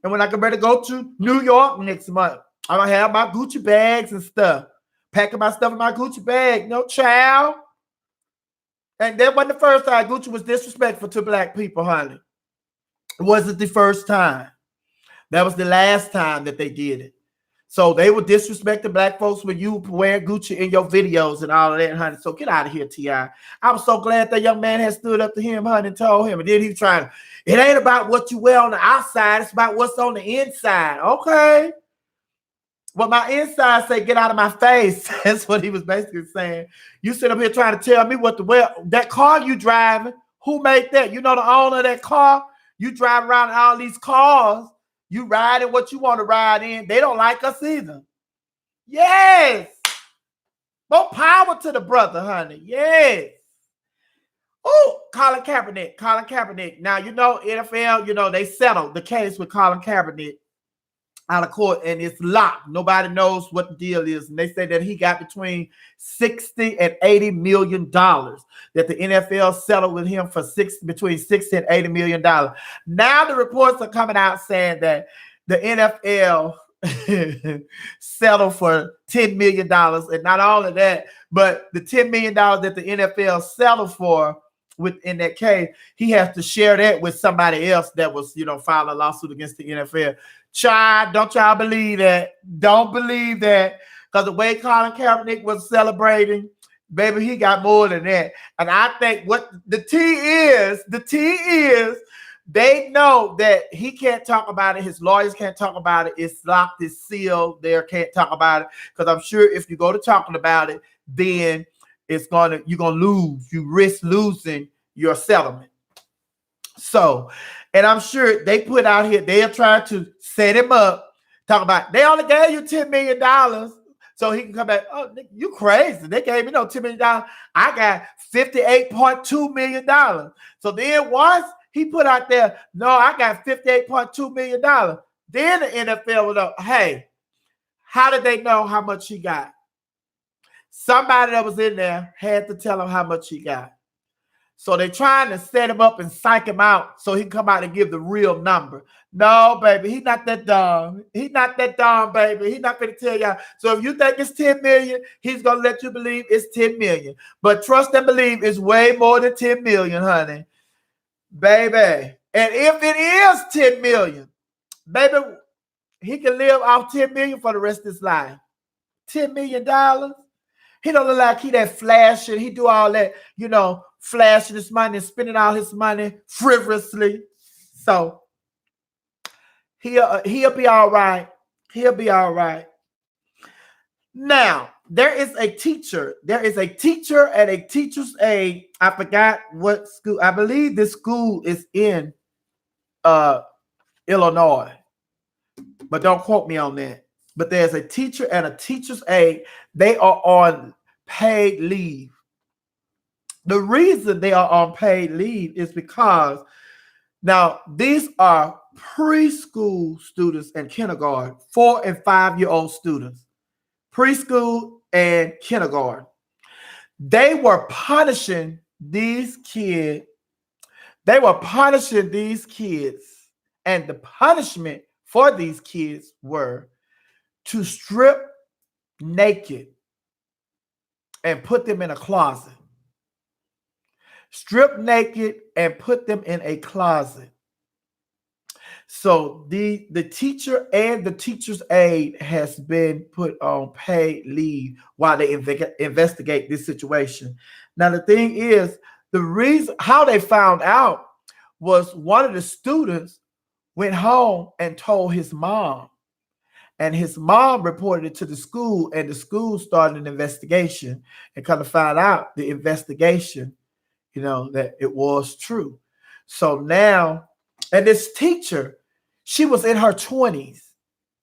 And when I get ready to go to New York next month, I'm going to have my Gucci bags and stuff. Packing my stuff in my Gucci bag. No, child. And that wasn't the first time Gucci was disrespectful to black people, honey. It wasn't the first time. That was the last time that they did it. So they would disrespect the black folks when you wear Gucci in your videos and all of that, honey. So get out of here, T.I. I was so glad that young man had stood up to him, honey, and told him. And then he was trying to, it ain't about what you wear on the outside. It's about what's on the inside. Okay. Well, my inside say, get out of my face. That's what he was basically saying. You sit up here trying to tell me what to wear. That car you driving, who made that? You know the owner of that car? You drive around in all these cars. You ride in what you want to ride in. They don't like us either. Yes. More power to the brother, honey. Yes. Oh, Colin Kaepernick. Now, NFL, they settled the case with Colin Kaepernick out of court, and it's locked. Nobody knows what the deal is. And they say that he got between $60 and $80 million that the NFL settled with him for between $60 and $80 million. Now the reports are coming out saying that the NFL settled for $10 million. And not only that, but the $10 million that the NFL settled for within that case, he has to share that with somebody else that was, filing a lawsuit against the NFL. Child, don't y'all believe that? Don't believe that. Because the way Colin Kaepernick was celebrating, baby, he got more than that. And I think what the T is, they know that he can't talk about it. His lawyers can't talk about it. It's locked, it's sealed. They can't talk about it. Because I'm sure if you go to talking about it, then you're gonna lose. You risk losing your settlement. So, and I'm sure they put out here, they are trying to set him up, talk about, they only gave you $10 million so he can come back. Oh, you crazy. They gave me $10 million. I got $58.2 million. So then once he put out there, no, I got $58.2 million. Then the NFL was like, hey, how did they know how much he got? Somebody that was in there had to tell him how much he got. So they're trying to set him up and psych him out so he can come out and give the real number. No, baby, he's not that dumb. He's not that dumb, baby. He's not going to tell y'all. So if you think it's 10 million, he's going to let you believe it's 10 million. But trust and believe it's way more than 10 million, honey. Baby. And if it is 10 million, Baby, he can live off $10 million for the rest of his life. $10 million. He don't look like he that flashing. He do all that, flashing his money and spending all his money frivolously. So he'll be all right. He'll be all right. Now, there is a teacher. There is a teacher at a teacher's aide. I forgot what school. I believe this school is in Illinois, but don't quote me on that. But there's a teacher and a teacher's aide. They are on paid leave. The reason they are on paid leave is because now these are preschool students and kindergarten, 4 and 5-year-old students, preschool and kindergarten. They were punishing these kids. They were punishing these kids, and the punishment for these kids were to strip naked and put them in a closet. Strip naked and put them in a closet. So the teacher and the teacher's aide has been put on paid leave while they investigate this situation. Now, the thing is, the reason how they found out was one of the students went home and told his mom. And his mom reported it to the school, and the school started an investigation and kind of found out the investigation, that it was true. So now, and this teacher, she was in her 20s.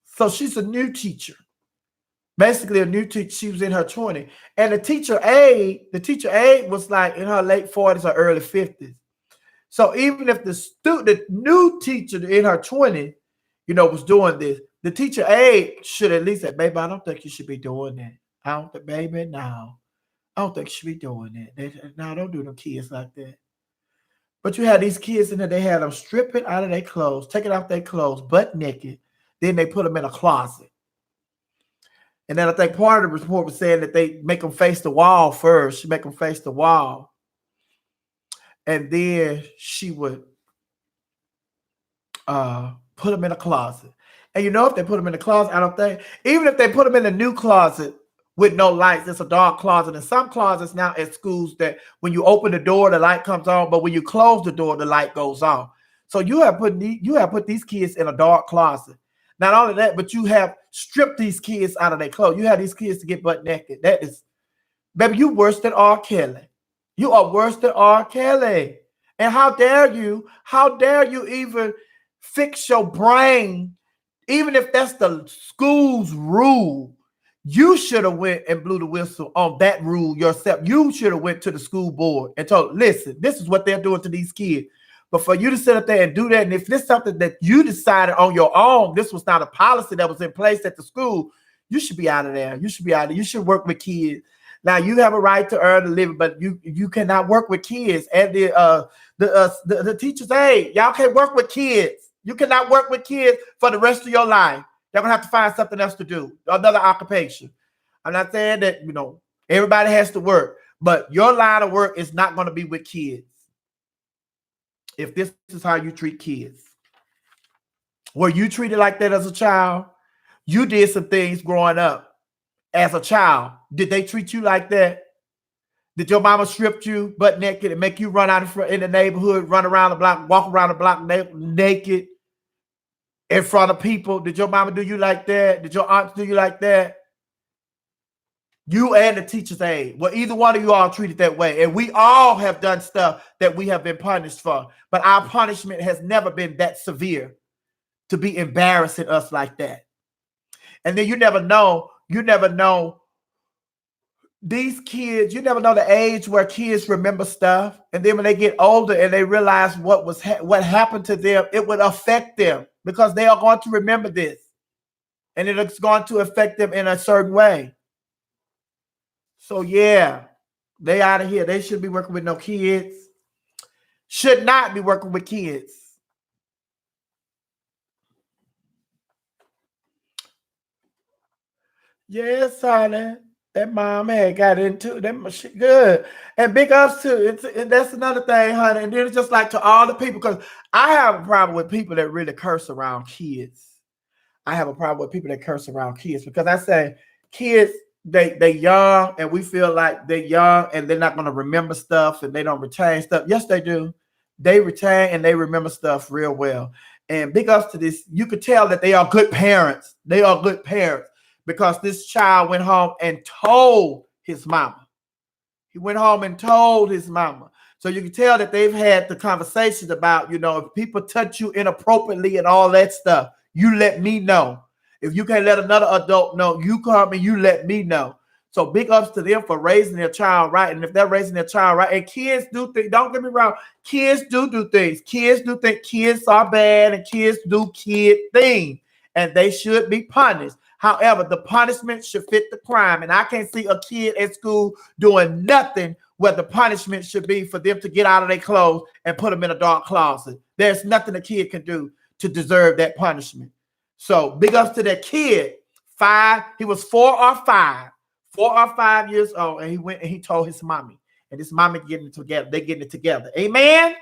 So she's a new teacher. Basically a new teacher. She was in her 20s. And the teacher aide was like in her late 40s or early 50s. So even if the new teacher in her 20s, was doing this, the teacher aide should at least say, baby, I don't think you should be doing that. I don't think, baby, no. I don't think you should be doing that. No, don't do them kids like that. But you had these kids in there, they had them stripping out of their clothes, taking off their clothes, butt naked. Then they put them in a closet. And then I think part of the report was saying that they make them face the wall first. She make them face the wall. And then she would put them in a closet. And if they put them in the closet, I don't think, even if they put them in a new closet with no lights, it's a dark closet. And some closets now at schools that when you open the door, the light comes on, but when you close the door, the light goes off. So you have put these kids in a dark closet. Not only that, but you have stripped these kids out of their clothes. You have these kids to get butt naked. That is, baby, you worse than R. Kelly. You are worse than R. Kelly. And how dare you even fix your brain, even if that's the school's rule. You should have went and blew the whistle on that rule yourself. You should have went to the school board and told, listen, this is what they're doing to these kids. But for you to sit up there and do that, and if this is something that you decided on your own, this was not a policy that was in place at the school, you should be out of there. You should be out of there. You should work with kids. Now, you have a right to earn a living, but you cannot work with kids. And the teacher's aide, y'all can't work with kids. You cannot work with kids for the rest of your life. You're going to have to find something else to do, another occupation. I'm not saying that, everybody has to work, but your line of work is not going to be with kids. If this is how you treat kids. Were you treated like that as a child? You did some things growing up as a child. Did they treat you like that? Did your mama strip you butt naked and make you run out in the neighborhood, run around the block, walk around the block naked in front of people? Did your mama do you like that? Did your aunts do you like that? You and the teacher's aide. Well, either one of you all treated that way. And we all have done stuff that we have been punished for. But our punishment has never been that severe to be embarrassing us like that. And then you never know these kids, you never know the age where kids remember stuff. And then when they get older and they realize what happened to them, it would affect them because they are going to remember this. And it's going to affect them in a certain way. So yeah, they out of here. They shouldn't be working with no kids. Should not be working with kids. Yes, honey. That mom had got into that shit good. And big ups to it. And that's another thing, honey. And then it's just like to all the people, because I have a problem with people that really curse around kids. I have a problem with people that curse around kids because I say kids, they young and we feel like they're young and they're not going to remember stuff and they don't retain stuff. Yes, they do. They retain and they remember stuff real well. And big ups to this. You could tell that they are good parents. They are good parents because this child went home and told his mama. He went home and told his mama. So you can tell that they've had the conversations about, if people touch you inappropriately and all that stuff, you let me know. If you can't let another adult know, you call me, you let me know. So big ups to them for raising their child right. And if they're raising their child right, and kids do things, don't get me wrong, kids do things. Kids do think kids are bad and kids do kid things. And they should be punished. However, the punishment should fit the crime. And I can't see a kid at school doing nothing where the punishment should be for them to get out of their clothes and put them in a dark closet. There's nothing a kid can do to deserve that punishment. So big ups to that kid. He was 4 or 5 years old, and he went and he told his mommy. And his mommy getting it together. They're getting it together. Amen.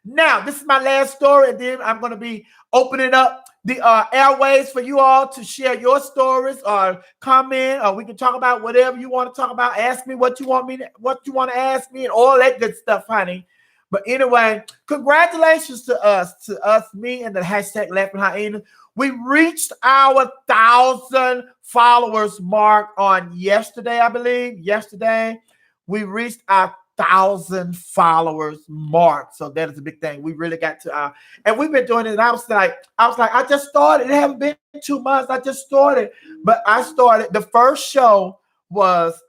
Now, this is my last story, and then I'm going to be opening up the airways for you all to share your stories or comment, or we can talk about whatever you want to talk about. Ask me what you want to ask me, and all that good stuff, honey. But anyway, congratulations to us, me and the hashtag Laughing Hyenas. We reached our 1,000 followers mark on yesterday, I believe. Yesterday, we reached our 1,000 followers mark. So that is a big thing. We really got to and we've been doing it. And I was like, I just started. It haven't been 2 months. I just started. But I started. The first show was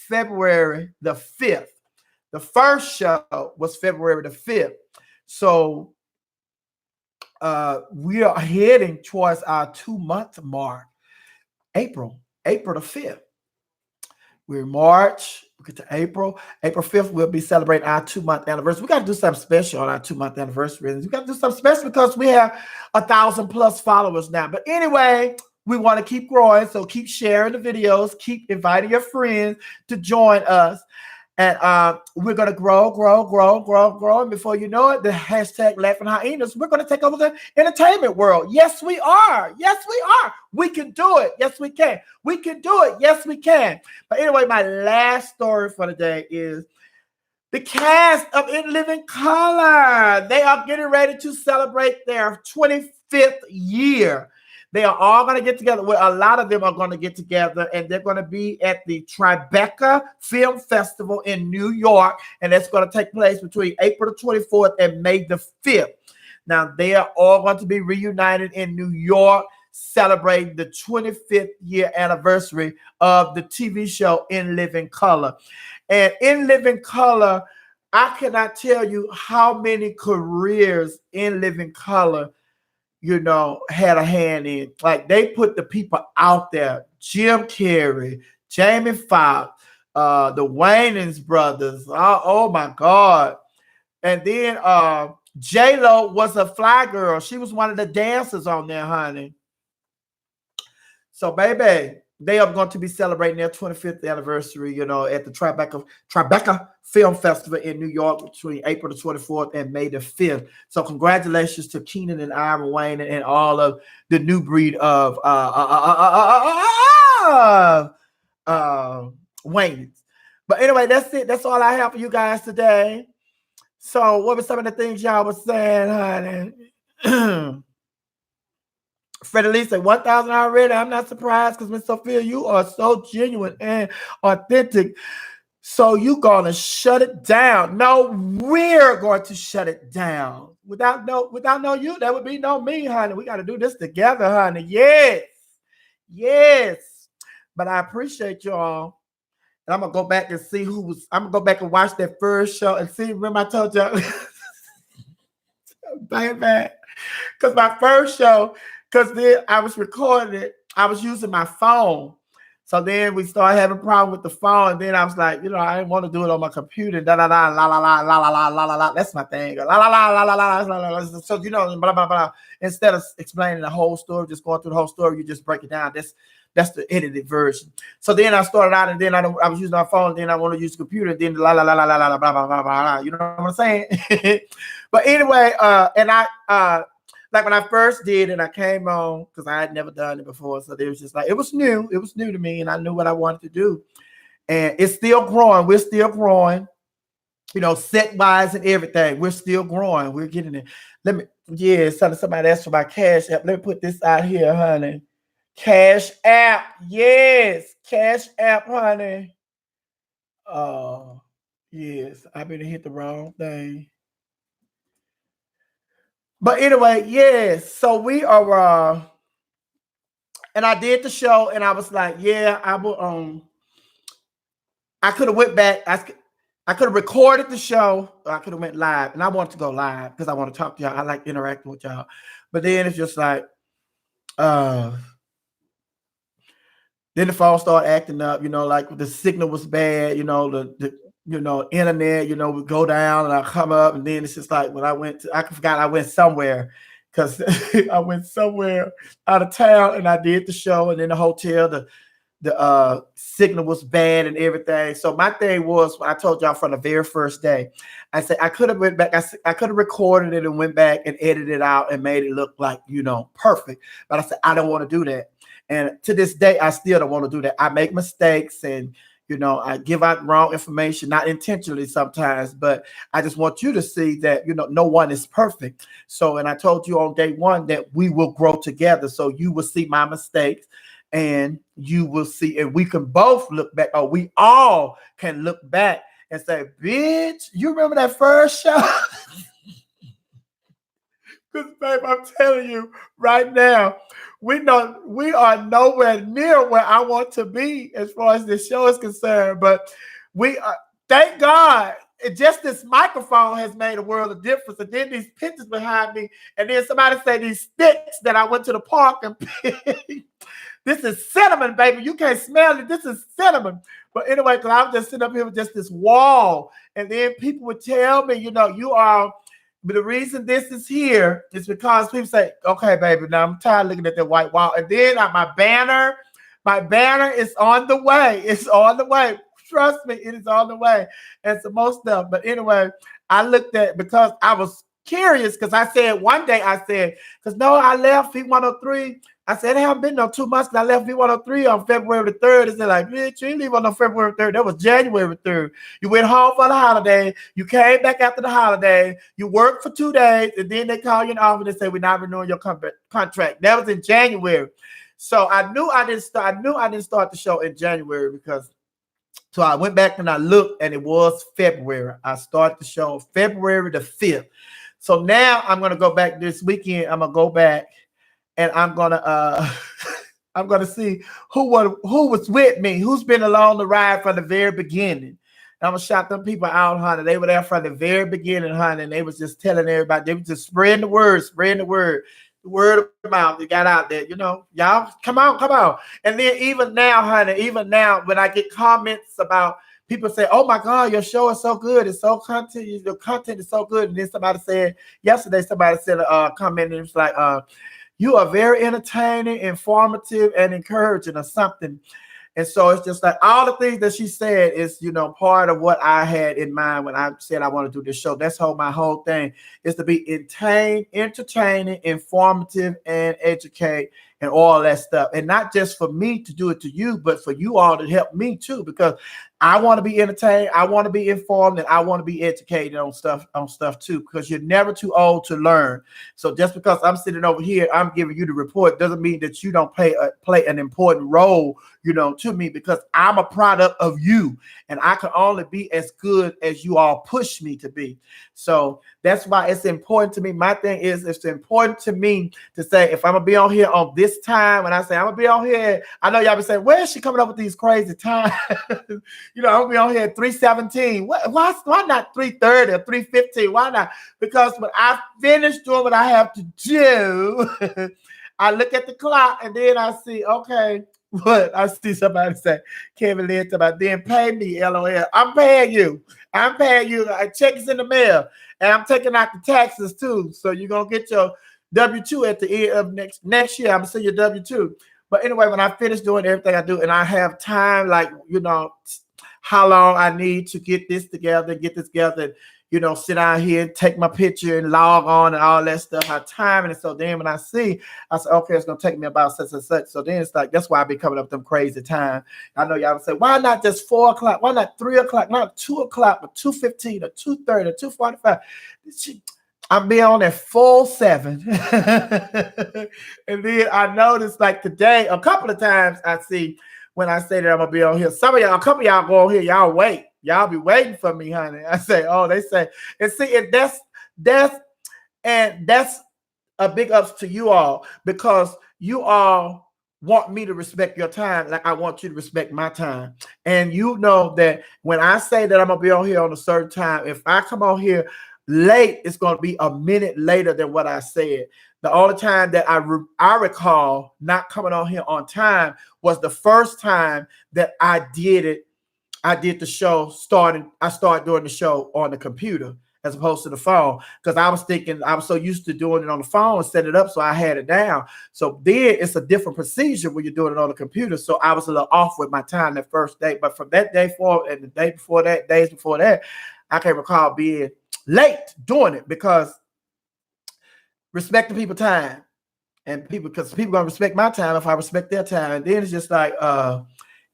February the 5th. The first show was February the 5th. So we are heading towards our 2-month mark. April the 5th. We're in March. We get to April. April 5th, we'll be celebrating our 2-month anniversary. We got to do something special on our 2-month anniversary. We got to do something special because we have 1,000+ followers now. But anyway, we want to keep growing. So keep sharing the videos. Keep inviting your friends to join us. And we're going to grow. And before you know it, the hashtag Laughing Hyenas, we're going to take over the entertainment world. Yes, we are. We can do it. Yes, we can. We can do it. Yes, we can. But anyway, my last story for the day is the cast of In Living Color. They are getting ready to celebrate their 25th year. They are all going to get together. Well, a lot of them are going to get together, and they're going to be at the Tribeca Film Festival in New York, and that's going to take place between April the 24th and May the 5th. Now, they are all going to be reunited in New York, celebrating the 25th year anniversary of the TV show In Living Color. And In Living Color, I cannot tell you how many careers In Living Color had a hand in. Like, they put the people out there. Jim Carrey, Jamie Foxx, the Wayans brothers. Oh my God. And then J-Lo was a fly girl. She was one of the dancers on there, honey. So, baby, they are going to be celebrating their 25th anniversary, at the Tribeca Film Festival in New York between April the 24th and May the 5th. So congratulations to Keenan and Iron Wayne and all of the new breed of Waynes. But anyway, that's it. That's all I have for you guys today. So what were some of the things y'all was saying, honey? Freddie Lee said 1,000 already. I'm not surprised because Miss Sophia, you are so genuine and authentic. So you gonna shut it down? No, we're going to shut it down. Without no you, there would be no me, honey. We got to do this together, honey. Yes. But I appreciate y'all. And I'm gonna go back and see I'm gonna go back and watch that first show and see. Remember I told y'all, bang, because my first show. Because then I was recording it. I was using my phone. So then we started having a problem with the phone. And then I was like, I didn't want to do it on my computer. That's my thing. So, blah, blah, blah. Instead of explaining the whole story, just going through the whole story, you just break it down. That's the edited version. So then I started out, and then I was using my phone, and then I want to use the computer, and then la la la la la la blah blah blah blah. You know what I'm saying? But anyway, and I like when I first did it, I came on because I had never done it before, so it was just like it was new to me, and I knew what I wanted to do, and it's still growing. We're still growing. You know, set wise and everything. We're still growing. We're getting it. Let me, yeah, somebody asked for my Cash App. Let me put this out here, honey. Cash App. Yes. Cash App, honey. Oh, yes. I better hit the wrong thing. But anyway, yes. So we are, and I did the show, and I was like, yeah, I will, I could have went back. I could have recorded the show, or I could have went live, and I wanted to go live because I want to talk to y'all. I like interacting with y'all. But then it's just like, then the phone started acting up, you know, like the signal was bad, you know, the internet, you know, would go down and I come up, and then it's just like when I forgot I went somewhere because I went somewhere out of town and I did the show, and then the hotel, the signal was bad and everything. So my thing was, I told y'all from the very first day, I said I could have went back. I could have recorded it and went back and edited it out and made it look like, you know, perfect. But I said I don't want to do that. And to this day, I still don't want to do that. I make mistakes, and you know, I give out wrong information, not intentionally sometimes, but I just want you to see that, you know, no one is perfect. So, and I told you on day one that we will grow together. So you will see my mistakes, and you will see, and we can both look back, or we all can look back and say, bitch, you remember that first show? Because, babe, I'm telling you right now, we know we are nowhere near where I want to be as far as this show is concerned. But we are, thank God, just this microphone has made a world of difference. And then these pictures behind me, and then somebody say these sticks that I went to the park and picked. This is cinnamon, baby. You can't smell it. This is cinnamon. But anyway, because I was just sitting up here with just this wall. And then people would tell me, you know, you are, but the reason this is here is because people say, okay, baby, now I'm tired of looking at that white wall. And then my banner is on the way. It's on the way. Trust me, it is on the way. And some more stuff. But anyway, I looked at, because I was curious, because I said one day, because no, I left V103. I said, it haven't been no 2 months, because I left V103 on February the 3rd. They said, like, bitch, you didn't leave on February 3rd. That was January 3rd. You went home for the holiday. You came back after the holiday. You worked for 2 days, and then they call you in the office and say, we're not renewing your contract. That was in January. So I knew I didn't start the show in January, because so I went back and I looked, and it was February. I started the show February the 5th. So now I'm going to go back this weekend. I'm going to go back, and I'm going to see who was with me, who's been along the ride from the very beginning. And I'm going to shout them people out, honey. They were there from the very beginning, honey, and they was just telling everybody. They was just spreading the word. The word of mouth. They got out there, you know, y'all, come on. And then even now, honey, when I get comments about, people say, oh my God, your show is so good. It's so content. Your content is so good. And then somebody said a comment, and it was like, you are very entertaining, informative, and encouraging, or something. And so it's just like all the things that she said is, you know, part of what I had in mind when I said I want to do this show. That's my whole thing is to be entertaining, informative, and educate, and all that stuff. And not just for me to do it to you, but for you all to help me too, because I want to be entertained, I want to be informed, and I want to be educated on stuff too, because you're never too old to learn. So just because I'm sitting over here, I'm giving you the report, doesn't mean that you don't play an important role, you know, to me, because I'm a product of you, and I can only be as good as you all push me to be. So that's why it's important to me. My thing is, it's important to me to say, if I'm gonna be on here on this time, when I say I'm gonna be on here, I know y'all be saying, where is she coming up with these crazy times? You know, I'm gonna be on here at 3:17. Why not 3:30 or 3:15? Why not? Because when I finish doing what I have to do, I look at the clock, and then I see, okay, what? I see somebody say, Kevin Lynn, about then pay me, LOL. I'm paying you. Check is in the mail, and I'm taking out the taxes too. So you're gonna get your W-2 at the end of next year. I'm gonna send you W-2. But anyway, when I finish doing everything I do and I have time, like, how long I need to get this together, and, sit down here, take my picture and log on and all that stuff, how time. And so then when I say, okay, it's going to take me about such and such. So then it's like, that's why I be coming up with them crazy time. I know y'all would say, why not just 4 o'clock? Why not 3 o'clock? Not 2 o'clock, but 2:15 or 2:30 or 2:45. I'm be on at full 7. And then I noticed, like today, a couple of times I see when I say that I'm gonna be on here. A couple of y'all go on here, y'all wait. Y'all be waiting for me, honey. I say, oh, they say, and see, and that's a big ups to you all, because you all want me to respect your time like I want you to respect my time. And you know that when I say that I'm gonna be on here on a certain time, if I come on here late, it's going to be a minute later than what I said. The only time that I recall not coming on here on time was the first time that I did it. I did the show I started doing the show on the computer as opposed to the phone, because I was thinking, I was so used to doing it on the phone and set it up, so I had it down. So then it's a different procedure when you're doing it on the computer. So I was a little off with my time that first day, but from that day forward and the day before that, days before that, I can recall being late doing it, because respecting people's time, and because people gonna respect my time if I respect their time. And then it's just like,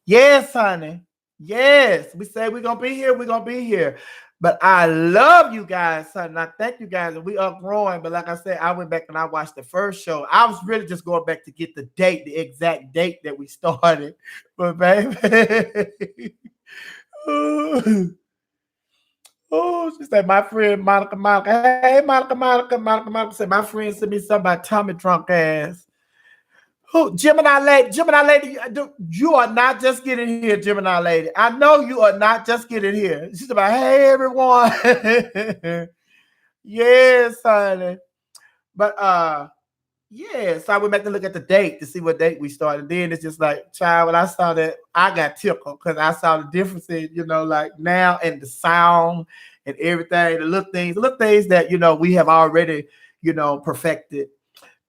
yes, honey, yes, we say we're gonna be here, but I love you guys, son. I thank you guys, and we are growing. But like I said, I went back and I watched the first show. I was really just going back to get the exact date that we started, but baby. Oh, she said, my friend Monica. Hey, Monica said, my friend sent me something about Tommy drunk ass. Who? Gemini lady, you are not just getting here, Gemini lady. I know you are not just getting here. She's about, hey, everyone. Yes, honey. But, yes, I went back to look at the date to see what date we started. Then it's just like, child, when I saw that, I got tickled because I saw the difference in, like now, and the sound and everything, the little things that, we have already, perfected.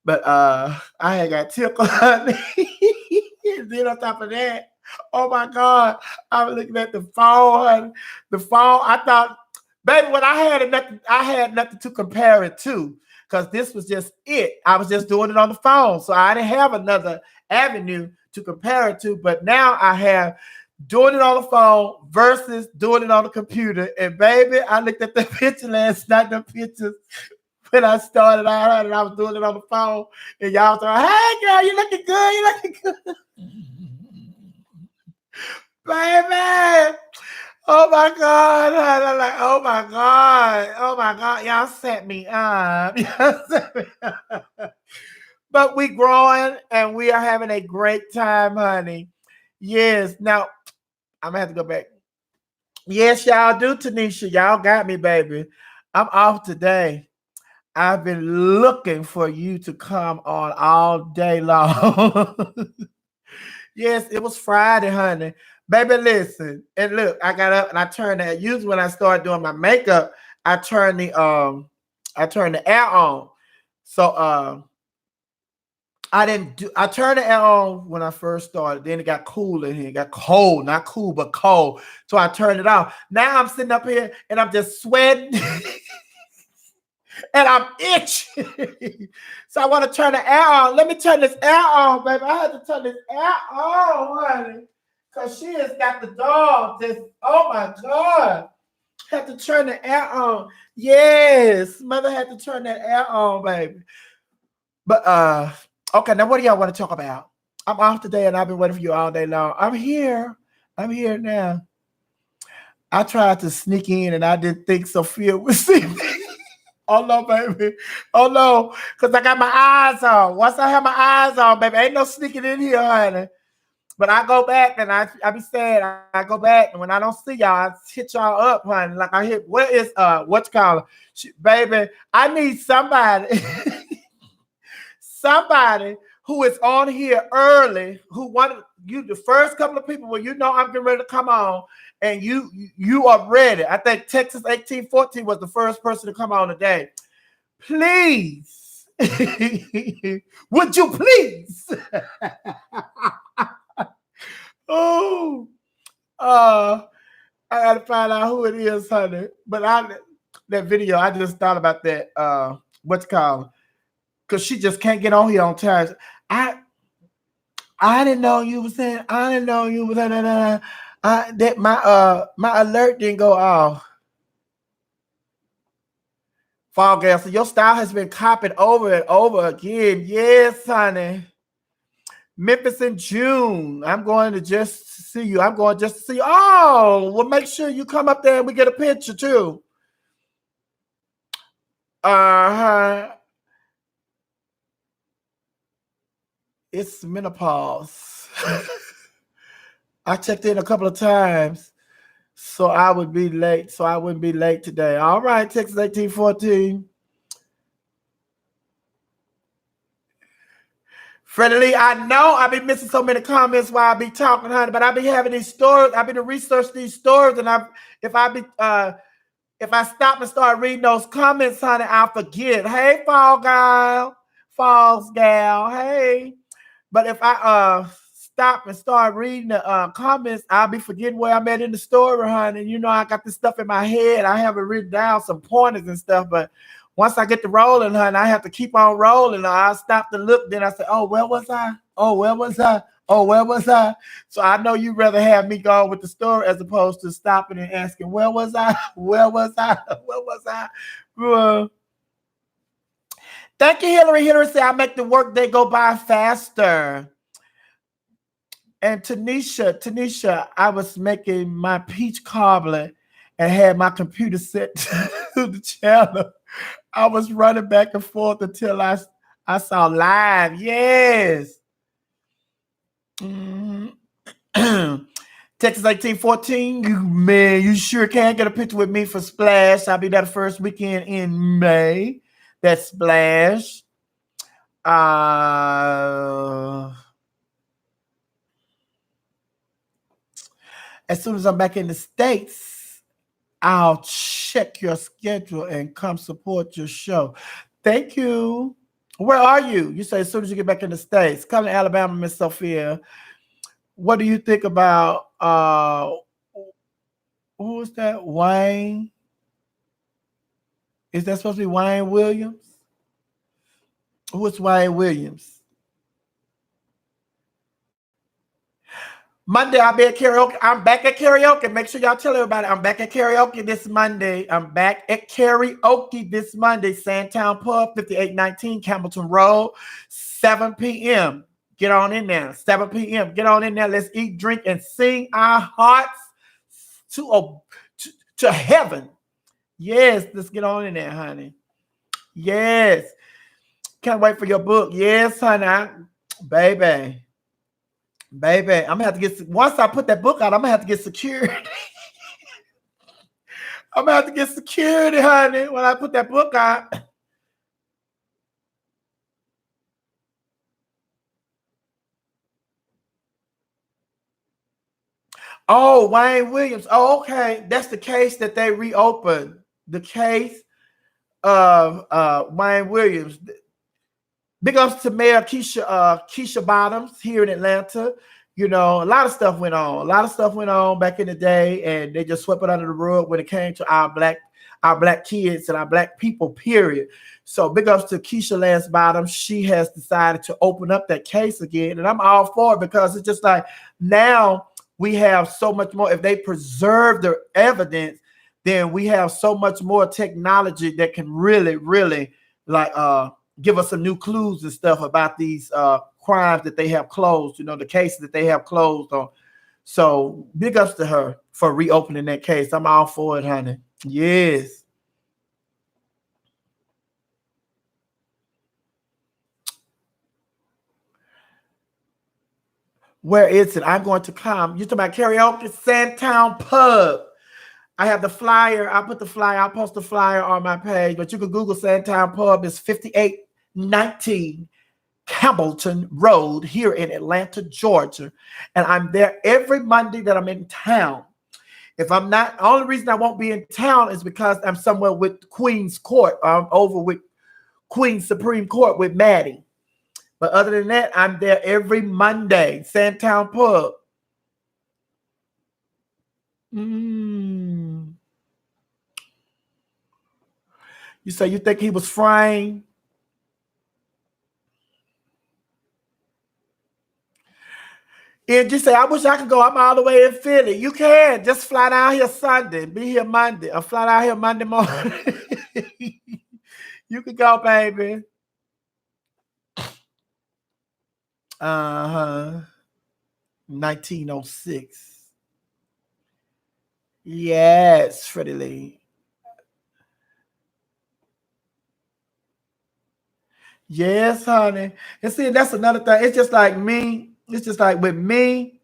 But I had got tickled. And then on top of that, oh my God, I was looking at the phone. The phone, I thought, baby, when I had nothing to compare it to. Because this was just it. I was just doing it on the phone. So I didn't have another avenue to compare it to. But now I have doing it on the phone versus doing it on the computer. And baby, I looked at the picture last night, the pictures when I started out and I was doing it on the phone. And y'all was like, hey girl, you looking good. Baby. Oh my God. I'm like, oh my God. Y'all set me up. But we growing and we are having a great time, honey. Yes. Now, I'm going to have to go back. Yes, y'all do, Tanisha. Y'all got me, baby. I'm off today. I've been looking for you to come on all day long. Yes, it was Friday, honey. Baby, listen. And look, I got up and I turned that. Usually when I start doing my makeup, I turn the air on. So I turned the air on when I first started. Then it got cool in here. It got cold, not cool, but cold. So I turned it off. Now I'm sitting up here and I'm just sweating. And I'm itching. So I want to turn the air on. Let me turn this air on, baby. I had to turn this air on, honey. Because she has got the dog. Oh my God. Had to turn the air on. Yes. Mother had to turn that air on, baby. But okay, now what do y'all want to talk about? I'm off today and I've been waiting for you all day long. I'm here now. I tried to sneak in and I didn't think Sophia would see me. Oh no, baby. Oh no. Because I got my eyes on. Once I have my eyes on, baby, ain't no sneaking in here, honey. But I go back and I be saying, I go back and when I don't see y'all, I hit y'all up, honey. Like I hit, what you call it? Baby, I need somebody, somebody who is on here early, who wanted you, the first couple of people where I'm getting ready to come on and you are ready. I think Texas 1814 was the first person to come on today. Please. Would you please Oh, I gotta find out who it is, honey. But that video, I just thought about that. What's it called? Because she just can't get on here on time. I didn't know you was saying. I didn't know you was that. That my alert didn't go off. Fall gal, so your style has been copied over and over again. Yes, honey. Memphis in June. I'm going to just see you. I'm going just to see you. Oh, well, make sure you come up there and we get a picture too. It's menopause. I checked in a couple of times, so I would be late. So I wouldn't be late today. All right, Texas 1814. Freddie Lee, I know I've been missing so many comments while I be talking, honey, but I be having these stories. I've been to research these stories, and if I stop and start reading those comments, honey, I'll forget. Hey, Falls gal, hey. But if I stop and start reading the comments, I'll be forgetting where I'm at in the story, honey. You know, I got this stuff in my head. I haven't written down some pointers and stuff, but once I get to rolling, honey, I have to keep on rolling. I'll stop to look, then I say, oh, where was I? Oh, where was I? Oh, where was I? So I know you'd rather have me go with the story as opposed to stopping and asking, where was I? Where was I? Where was I? Thank you, Hillary. Hillary said, I make the work day go by faster. And Tanisha, I was making my peach cobbler and had my computer set to the channel. I was running back and forth until I saw live. Yes. Texas 1814. You sure can get a picture with me for Splash. I'll be there the first weekend in May. That's Splash. As soon as I'm back in the States, I'll check your schedule and come support your show. Thank you. Where are you? You say as soon as you get back in the States. Come to Alabama, Miss Sophia. What do you think about who is that? Wayne? Is that supposed to be Wayne Williams? Who is Wayne Williams? Monday, I'll be at karaoke. I'm back at karaoke. Make sure y'all tell everybody I'm back at karaoke this Monday. I'm back at karaoke this Monday. Sandtown Pub, 5819 Campbellton Road, 7 p.m. Get on in there. 7 p.m. Get on in there. Let's eat, drink, and sing our hearts to heaven. Yes, let's get on in there, honey. Yes. Can't wait for your book. Yes, honey. Baby, I'm gonna have to get, once I put that book out, I'm gonna have to get security. I'm gonna have to get security, honey, when I put that book out. Oh, Wayne Williams. Oh, okay. That's the case that they reopened. The case of Wayne Williams. Big ups to Mayor Keisha Bottoms here in Atlanta. You know, a lot of stuff went on. A lot of stuff went on back in the day, and they just swept it under the rug when it came to our black kids and our black people, period. So big ups to Keisha Lance Bottoms. She has decided to open up that case again, and I'm all for it because it's just like now we have so much more. If they preserve the evidence, then we have so much more technology that can really, really like give us some new clues and stuff about these crimes that they have closed, you know, the cases that they have closed on. So big ups to her for reopening that case. I'm all for it, honey. Yes. Where is it? I'm going to come. You talking about karaoke? Sandtown Pub. I have the flyer. I'll put the flyer. I'll post the flyer on my page, but you can Google Sandtown Pub. It's 5819 Campbellton Road here in Atlanta, Georgia. And I'm there every Monday that I'm in town. If I'm not, the only reason I won't be in town is because I'm somewhere with Queen's Court. I'm over with Queen's Supreme Court with Maddie. But other than that, I'm there every Monday. Sandtown Pub. You say you think he was framed? And just say, I wish I could go. I'm all the way in Philly. You can. Just fly down here Sunday. Be here Monday. Or fly down here Monday morning. You can go, baby. Uh-huh. 1906. Yes, Freddie Lee. Yes, honey. And see, that's another thing. It's just like me. It's just like with me.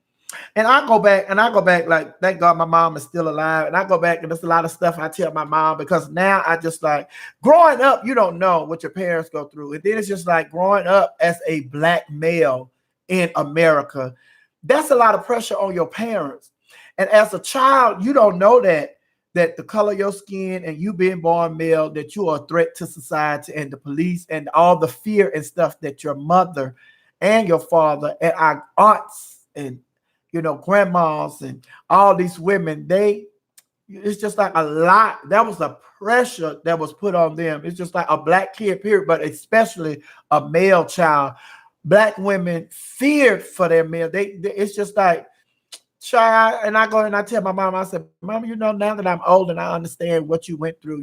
And I go back, like, thank God my mom is still alive. And I go back and there's a lot of stuff I tell my mom, because now I just like, growing up, you don't know what your parents go through. And then it's just like growing up as a Black male in America, that's a lot of pressure on your parents. And as a child, you don't know that the color of your skin and you being born male, that you are a threat to society and the police and all the fear and stuff that your mother and your father and our aunts and grandmas and all these women, it's just like a lot. That was a pressure that was put on them. It's just like a Black kid, period, but especially a male child. Black women feared for their male. It's just like, child, and I go and I tell my mom, I said, Mama, now that I'm old and I understand what you went through,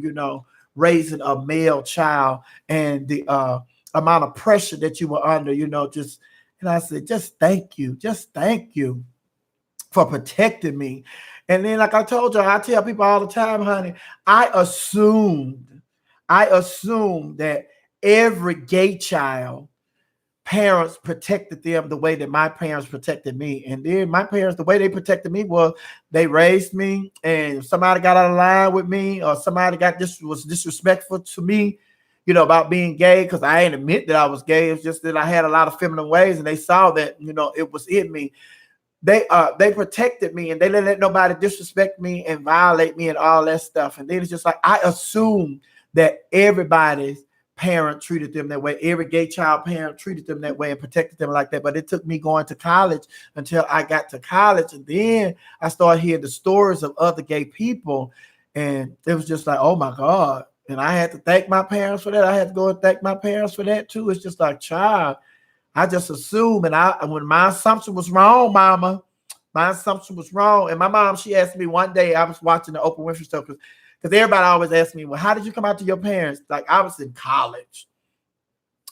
raising a male child and the amount of pressure that you were under, and I said, just thank you for protecting me. And then, like I told you, I tell people all the time, honey, I assumed that every gay child, parents protected them the way that my parents protected me. And then my parents, the way they protected me was they raised me, and if somebody got out of line with me or somebody was disrespectful to me, about being gay, because I ain't admit that I was gay. It's just that I had a lot of feminine ways, and they saw that, it was in me. They protected me, and they didn't let nobody disrespect me and violate me and all that stuff. And then it's just like, I assumed that everybody's parent treated them that way. Every gay child parent treated them that way and protected them like that. But it took me going to college until I got to college. And then I started hearing the stories of other gay people. And it was just like, oh my God. And I had to thank my parents for that. I had to go and thank my parents for that too. It's just like, child, I just assumed. And when my assumption was wrong, Mama, my assumption was wrong. And my mom, she asked me one day, I was watching the Oprah Winfrey show, because everybody always asked me, well, how did you come out to your parents? Like, I was in college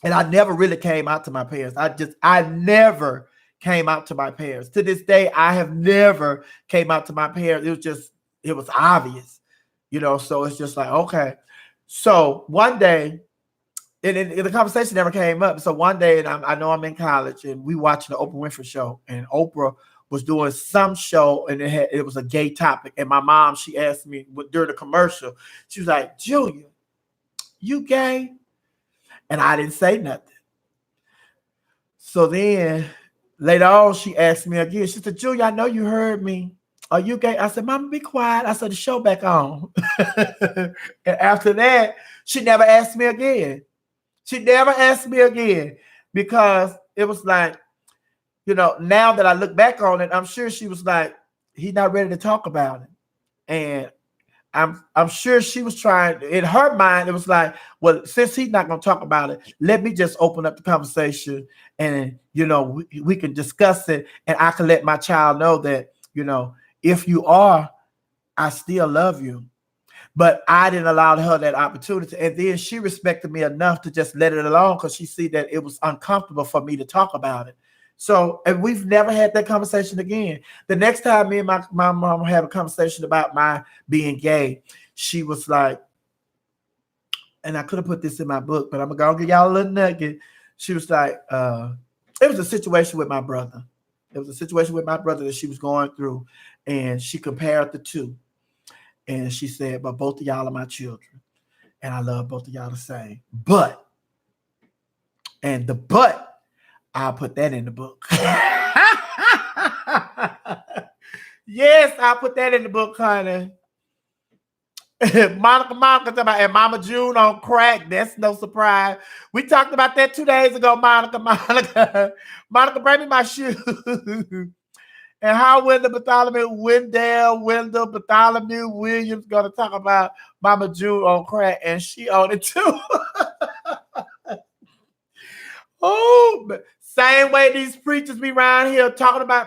and I never really came out to my parents. I never came out to my parents. To this day, I have never came out to my parents. It was obvious, so it's just like, okay. So one day, and the conversation never came up. So one day, and I know I'm in college, and we watching the Oprah Winfrey show, and Oprah was doing some show, and it was a gay topic. And my mom, she asked me during the commercial, she was like, Junior, you gay? And I didn't say nothing. So then later on, she asked me again. She said, Junior, I know you heard me. Are you gay? I said, Mama, be quiet. I said, the show back on. And after that, she never asked me again. She never asked me again, because it was like, now that I look back on it, I'm sure she was like, he's not ready to talk about it. And I'm sure she was trying, in her mind, it was like, well, since he's not going to talk about it, let me just open up the conversation and, we can discuss it, and I can let my child know that, if you are, I still love you. But I didn't allow her that opportunity. And then she respected me enough to just let it alone, because she see that it was uncomfortable for me to talk about it. So, and we've never had that conversation again. The next time me and my mom had a conversation about my being gay, she was like, and I could have put this in my book, but I'm going to give y'all a little nugget. She was like, it was a situation with my brother. It was a situation with my brother that she was going through, and she compared the two. And she said, but both of y'all are my children, and I love both of y'all the same. But I'll put that in the book. Yes, I'll put that in the book, honey. Monica talking about, and Mama June on crack. That's no surprise. We talked about that 2 days ago, Monica, bring me my shoe. And how Wendell Bartholomew Williams gonna talk about Mama June on crack, and she on it too. Oh, same way these preachers be around here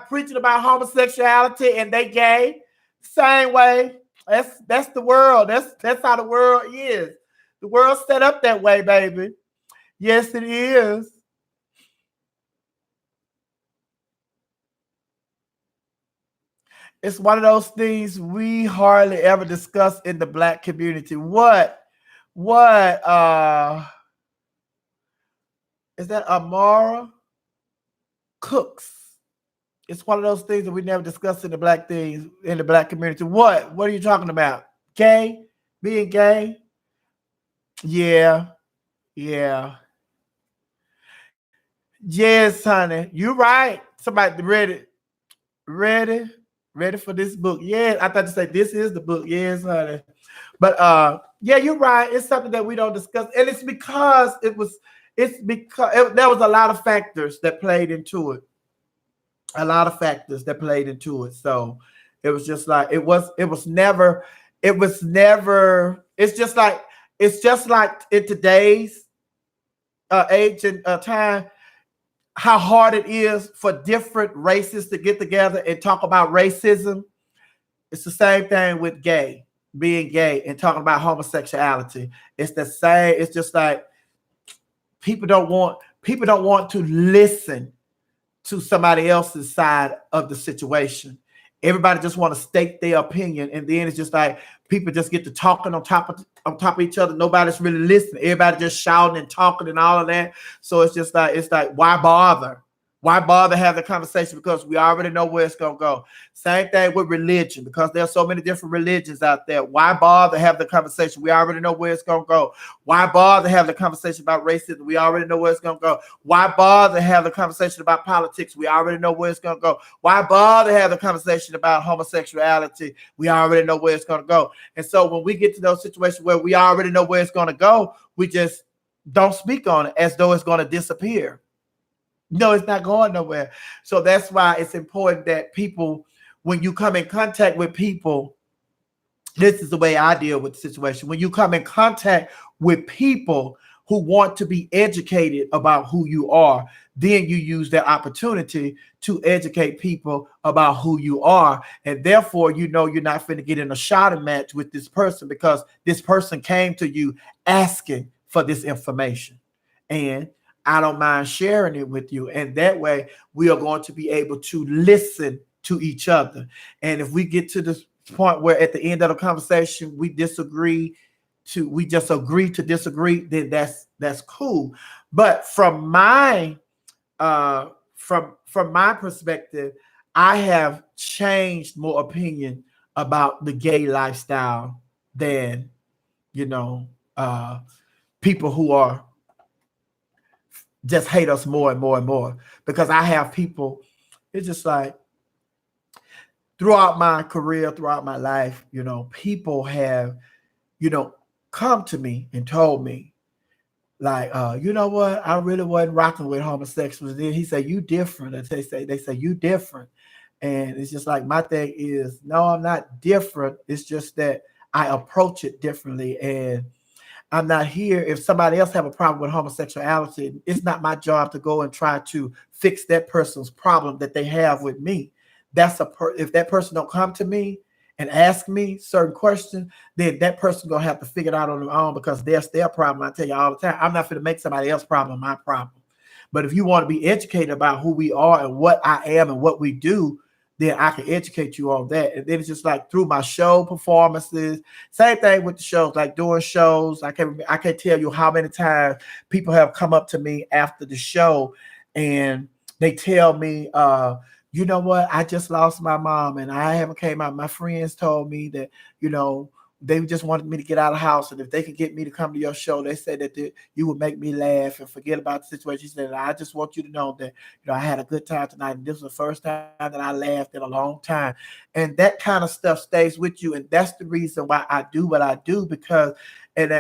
preaching about homosexuality and they gay. Same way. That's the world. That's how the world is. The world's set up that way, baby. Yes, it is. It's one of those things we hardly ever discuss in the Black community. What is that? Amara Cooks. It's one of those things that we never discuss in the Black community. What are you talking about? Gay? Being gay? Yeah. Yes, honey. You're right. Somebody ready for this book. Yeah, I thought you said this is the book. Yes, honey. But yeah, you're right. It's something that we don't discuss. And it's because there was a lot of factors that played into it. So it was just like it's just like in today's age and time, how hard it is for different races to get together and talk about racism. It's the same thing with being gay and talking about homosexuality. It's the same. It's just like people don't want to listen to somebody else's side of the situation. Everybody just want to state their opinion, and then it's just like people just get to talking on top of each other. Nobody's really listening. Everybody just shouting and talking and all of that. So it's like why bother? Why bother have the conversation? Because we already know where it's gonna go. Same thing with religion, because there's so many different religions out there. Why bother have the conversation? We already know where it's gonna go. Why bother have the conversation about racism? We already know where it's gonna go. Why bother have the conversation about politics? We already know where it's gonna go. Why bother have the conversation about homosexuality? We already know where it's gonna go. And so when we get to those situations where we already know where it's gonna go, we just don't speak on it as though it's gonna disappear. No, it's not going nowhere. So that's why it's important that people, when you come in contact with people, this is the way I deal with the situation. When you come in contact with people who want to be educated about who you are, then you use that opportunity to educate people about who you are. And therefore, you know you're not going to get in a shouting match with this person, because this person came to you asking for this information. And I don't mind sharing it with you. And that way we are going to be able to listen to each other. And if we get to this point where at the end of the conversation, we just agree to disagree, then that's cool. But from my perspective, I have changed more opinion about the gay lifestyle than, people who are just hate us more and more and more. Because I have people, it's just like throughout my career, throughout my life, people have, come to me and told me, like, you know what, I really wasn't rocking with homosexuals. Then he said, you different. And they say you different. And it's just like, my thing is, no, I'm not different. It's just that I approach it differently. And I'm not here. If somebody else have a problem with homosexuality, it's not my job to go and try to fix that person's problem that they have with me. If that person don't come to me and ask me certain questions, then that person gonna have to figure it out on their own, because that's their problem. I tell you all the time, I'm not going to make somebody else's problem my problem. But if you want to be educated about who we are and what I am and what we do, then I can educate you on that. And then it's just like through my show performances, same thing with the shows, like doing shows. I can't tell you how many times people have come up to me after the show and they tell me, you know what, I just lost my mom and I haven't came out. My friends told me that, they just wanted me to get out of the house, and if they could get me to come to your show, they said that you would make me laugh and forget about the situation. She said, I just want you to know that I had a good time tonight, and this was the first time that I laughed in a long time. And that kind of stuff stays with you, and that's the reason why I do what I do. Because and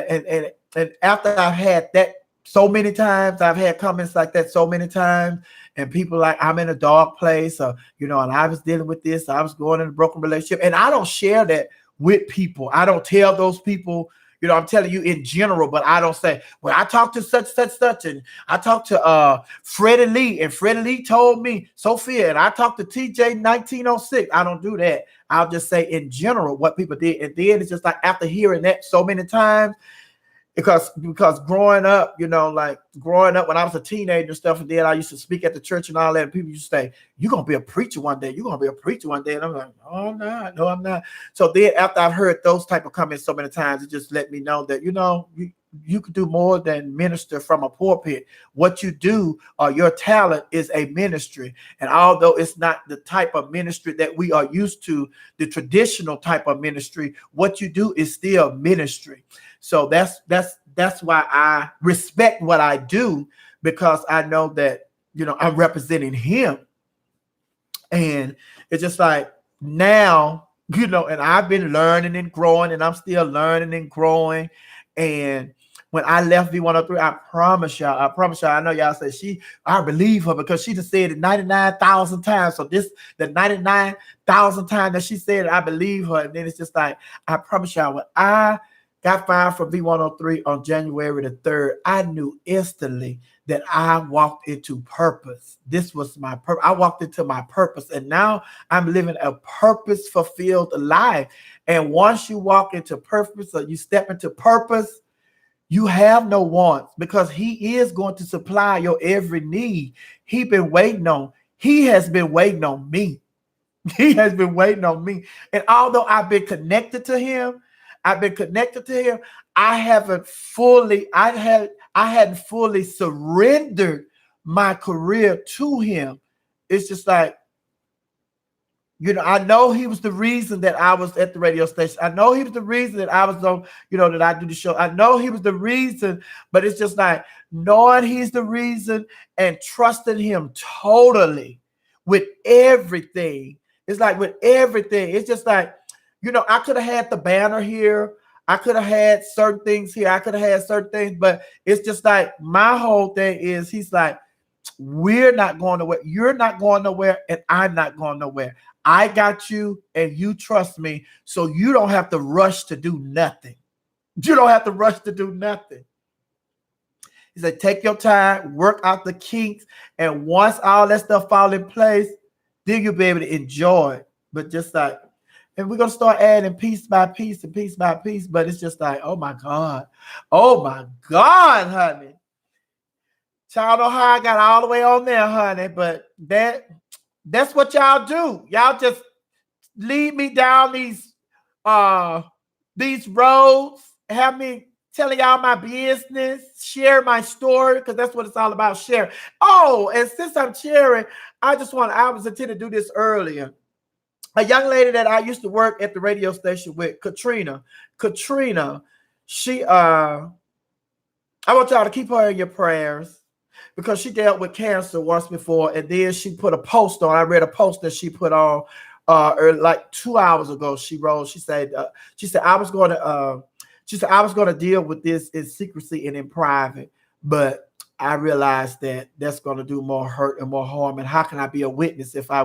after I've had that so many times. I've had comments like that so many times, and people like, I'm in a dark place, or and I was dealing with this, I was going in a broken relationship, and I don't share that with people. I don't tell those people. I'm telling you in general, but I don't say, well, I talked to such, and I talked to Freddie Lee, and Freddie Lee told me, Sophia, and I talked to TJ 1906. I don't do that. I'll just say in general what people did. And then it's just like, after hearing that so many times, because growing up, like growing up when I was a teenager and stuff, and then I used to speak at the church and all that, and people used to say, you're going to be a preacher one day. You're going to be a preacher one day. And I'm like, oh, I'm not. No, I'm not. So then after I've heard those type of comments so many times, it just let me know that, you could do more than minister from a pulpit. What you do, your talent is a ministry. And although it's not the type of ministry that we are used to, the traditional type of ministry, what you do is still ministry. So that's why I respect what I do, because I know that, I'm representing him. And it's just like now, and I've been learning and growing, and I'm still learning and growing. And when I left V103, I promise y'all, I know y'all say I believe her because she just said it 99,000 times. So the 99,000 times that she said it, I believe her. And then it's just like, I promise y'all, when I got fired from V103 on January the 3rd, I knew instantly that I walked into purpose. This was my purpose. I walked into my purpose, and now I'm living a purpose-fulfilled life. And once you walk into purpose, or you step into purpose, you have no wants, because he is going to supply your every need. He has been waiting on me. He has been waiting on me. And although I've been connected to him, I hadn't fully surrendered my career to him. It's just like, I know he was the reason that I was at the radio station. I know he was the reason that I was on, that I do the show. I know he was the reason, but it's just like knowing he's the reason and trusting him totally with everything. It's like with everything. It's just like, I could have had the banner here. I could have had certain things here. I could have had certain things, but it's just like my whole thing is, he's like, we're not going nowhere. You're not going nowhere, and I'm not going nowhere. I got you, and you trust me, so you don't have to rush to do nothing. You don't have to rush to do nothing. He said, take your time, work out the kinks, and once all that stuff fall in place, then you'll be able to enjoy it. But just like, and we're going to start adding piece by piece and piece by piece. But it's just like, oh, my God. Oh, my God, honey. Y'all know how I got all the way on there, honey. But that's what y'all do. Y'all just lead me down these roads, have me telling y'all my business, share my story, because that's what it's all about, sharing. Oh, and since I'm sharing, I was intending to do this earlier. A young lady that I used to work at the radio station with, Katrina, she, I want y'all to keep her in your prayers, because she dealt with cancer once before, and then she put a post on. I read a post that she put on like 2 hours ago. She wrote, she said, I was going to deal with this in secrecy and in private, but I realized that that's going to do more hurt and more harm. And how can I be a witness if I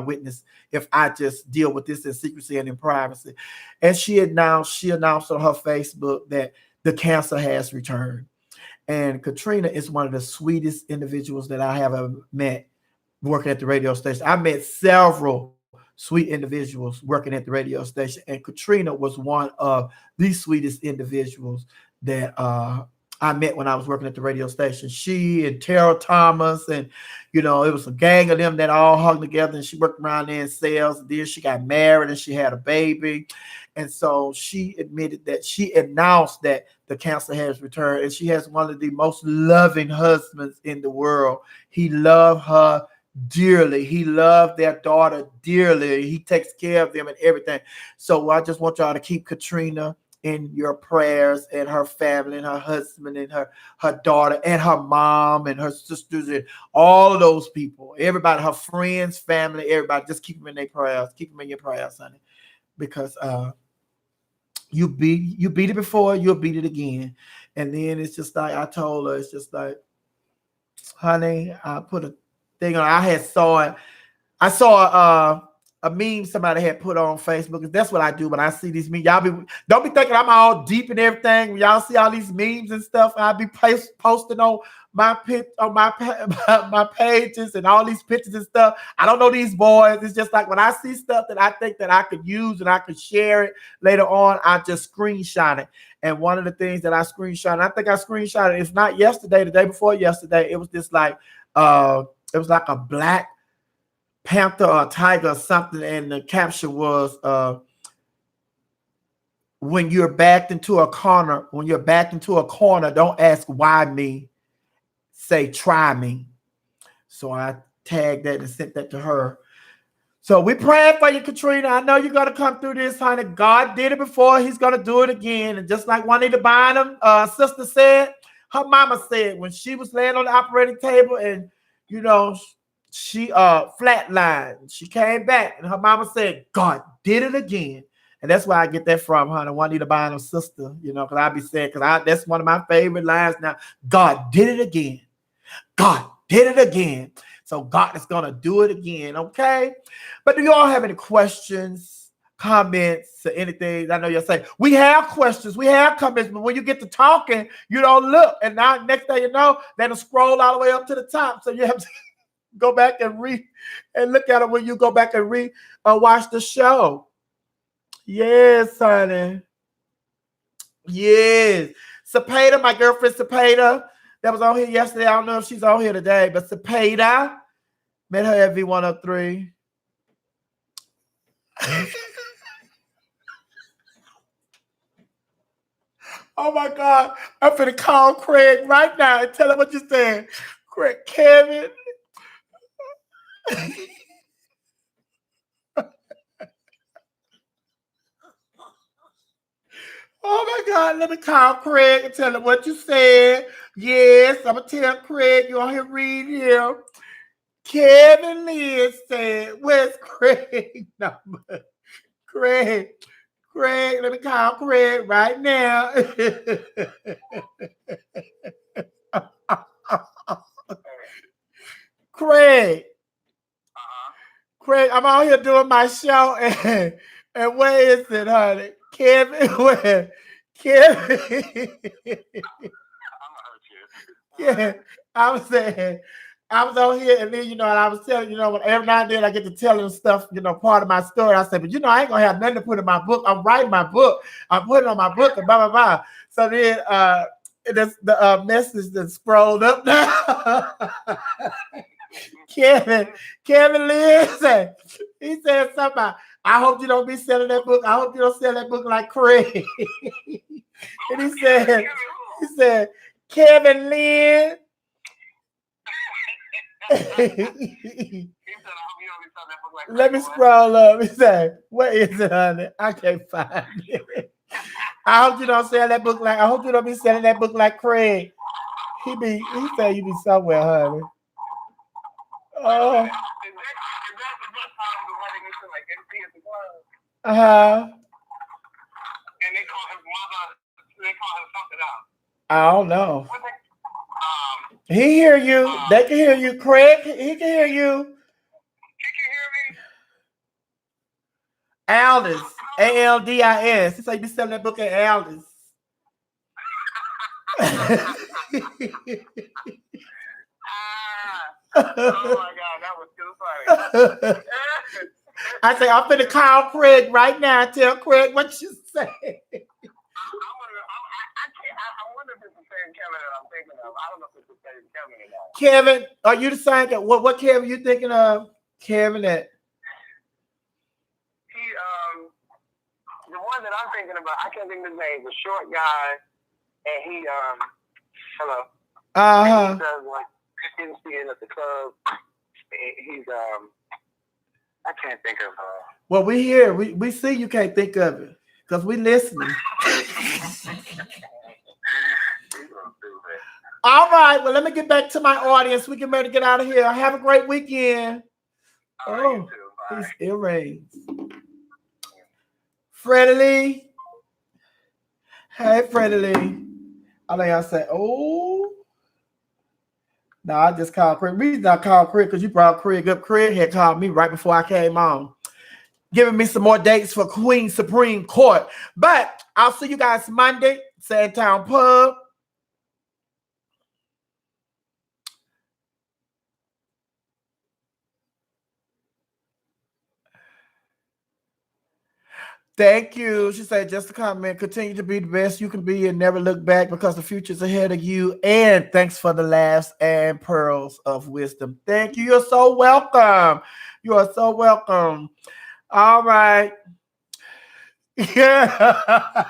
just deal with this in secrecy and in privacy? And she announced on her Facebook that the cancer has returned. And Katrina is one of the sweetest individuals that I have ever met working at the radio station. I met several sweet individuals working at the radio station, and Katrina was one of the sweetest individuals that I met when I was working at the radio station. She and Tara Thomas, and it was a gang of them that all hung together, and she worked around there in sales. And then she got married and she had a baby. And so she announced that the cancer has returned, and she has one of the most loving husbands in the world. He loved her dearly. He loved their daughter dearly. He takes care of them and everything. So I just want y'all to keep Katrina in your prayers, and her family and her husband and her daughter and her mom and her sisters and all of those people, everybody, her friends, family, everybody, just keep them in their prayers. Keep them in your prayers, honey, because you beat it before, you'll beat it again. And then it's just like I told her, it's just like, honey, I put a thing on. I had saw it. I saw a meme somebody had put on Facebook. That's what I do when I see these memes. Y'all don't be thinking I'm all deep and everything. When y'all see all these memes and stuff, I'll be posting on my my pages and all these pictures and stuff. I don't know these boys. It's just like when I see stuff that I think that I could use and I could share it later on, I just screenshot it. And one of the things that I screenshot, I think I screenshot it. It's not yesterday, the day before yesterday. It was just like it was like a black panther or tiger or something, and the caption was when you're backed into a corner, don't ask why me, say try me. So I tagged that and sent that to her. So we're praying for you, Katrina. I know you're gonna come through this, honey. God did it before, he's gonna do it again. And just like Juanita Bynum, sister said, her mama said when she was laying on the operating table and she flatlined. She came back and her mama said, God did it again. And that's where I get that from, honey. Juanita Bynum's sister, because I be saying, that's one of my favorite lines now. God did it again. God did it again. So God is going to do it again, okay? But do you all have any questions, comments, or anything? I know you'll say, we have questions, we have comments, but when you get to talking, you don't look. And now next thing you know, that'll scroll all the way up to the top. So you have to go back and read and look at it when you go back and watch the show. Yes, honey. Yes. Cepeda, my girlfriend Cepeda, that was on here yesterday. I don't know if she's on here today, but Cepeda, met her at V103. Oh my God. I'm finna call Craig right now and tell him what you're saying. Craig, Kevin. Oh my God, let me call Craig and tell him what you said. Yes, I'm going to tell Craig you on here reading him. Kevin Lynn said, where's Craig number? Craig, let me call Craig right now. Craig, I'm out here doing my show, and where is it, honey? Kevin, where? Kevin. Yeah, I was saying, I was on here, and then, and I was telling, every now and then I get to tell them stuff, part of my story. I said, but, I ain't going to have nothing to put in my book. I'm writing my book. I'm putting on my book and blah, blah, blah. So then the message that scrolled up now. Kevin Lynn, he said something about, I hope you don't be selling that book. I hope you don't sell that book like Craig. And he said, Kevin Lynn. Let me scroll up. He said, what is it, honey? I can't find it. I hope you don't sell that book like, I hope you don't be selling that book like Craig. He said you be somewhere, honey. Oh. Uh-huh. And they call him something else. I don't know. He hear you. They can hear you, Craig. He can hear you. He can hear me. Aldis. Aldis. He said you be selling that book at Aldis. Oh my God, that was too funny. I say, I'm finna call Craig right now and tell Craig what you say. I wonder if it's the same Kevin that I'm thinking of. I don't know if it's the same Kevin or not. Kevin, are you the same? What Kevin you thinking of? Kevin that? The one that I'm thinking about, I can't think of his name. The short guy, and he hello. Uh-huh. He does like Christian at the club. He's I can't think of well, we here. We see you can't think of it because we listening. All right. Well, let me get back to my audience. We can ready to get out of here. Have a great weekend. Oh, these earrings. Freddie Lee. Hey, Freddie Lee. I think I say, oh. No, I just called Craig. The reason I called Craig because you brought Craig up. Craig had called me right before I came on, giving me some more dates for Queen Supreme Court. But I'll see you guys Monday, Sandtown Pub. Thank you. She said, just a comment. Continue to be the best you can be and never look back because the future's ahead of you. And thanks for the laughs and pearls of wisdom. Thank you. You're so welcome. You are so welcome. All right. Yeah.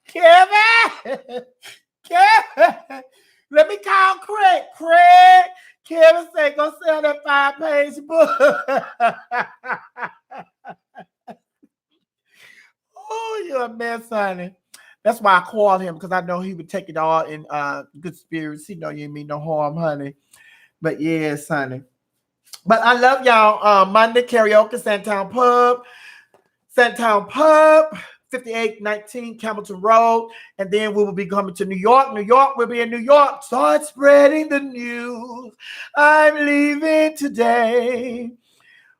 Kevin. Kevin. Let me call Craig. Craig. Kevin said, go sell that 5-page book. Oh, you're a mess, honey. That's why I called him, because I know he would take it all in good spirits. He know you ain't mean no harm, honey. But yes, honey. But I love y'all. Monday karaoke, Sandtown Pub. Sandtown Pub, 5819 Campbellton Road. And then we will be coming to New York. New York, we'll be in New York. Start spreading the news. I'm leaving today.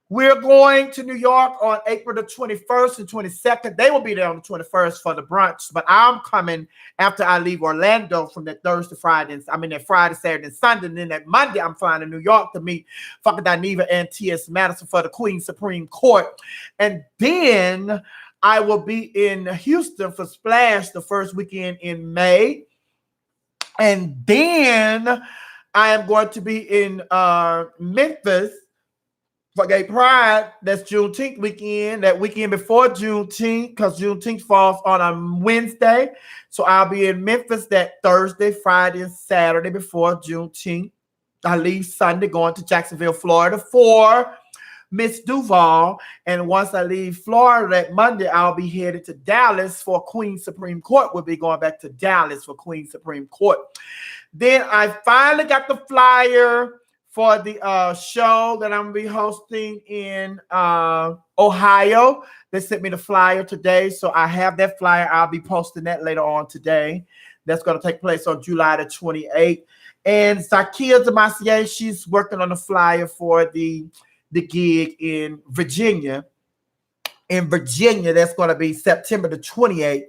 We're going to New York on April the 21st and 22nd. They will be there on the 21st for the brunch, but I'm coming after I leave Orlando from that Thursday, Friday. I mean, that Friday, Saturday, and Sunday. And then that Monday, I'm flying to New York to meet fucking Dineva and T.S. Madison for the Queen Supreme Court. And then I will be in Houston for Splash the first weekend in May. And then I am going to be in Memphis for Gay Pride. That's Juneteenth weekend, that weekend before Juneteenth, because Juneteenth falls on a Wednesday. So I'll be in Memphis that Thursday, Friday, and Saturday before Juneteenth. I leave Sunday going to Jacksonville, Florida for Miss Duval. And once I leave Florida that Monday, I'll be headed to Dallas for Queen Supreme Court. We'll be going back to Dallas for Queen Supreme Court. Then I finally got the flyer for the show that I'm going to be hosting in Ohio. They sent me the flyer today, so I have that flyer. I'll be posting that later on today. That's going to take place on July the 28th. And Zakia Demacier, she's working on the flyer for the gig in Virginia. In Virginia, that's going to be September the 28th.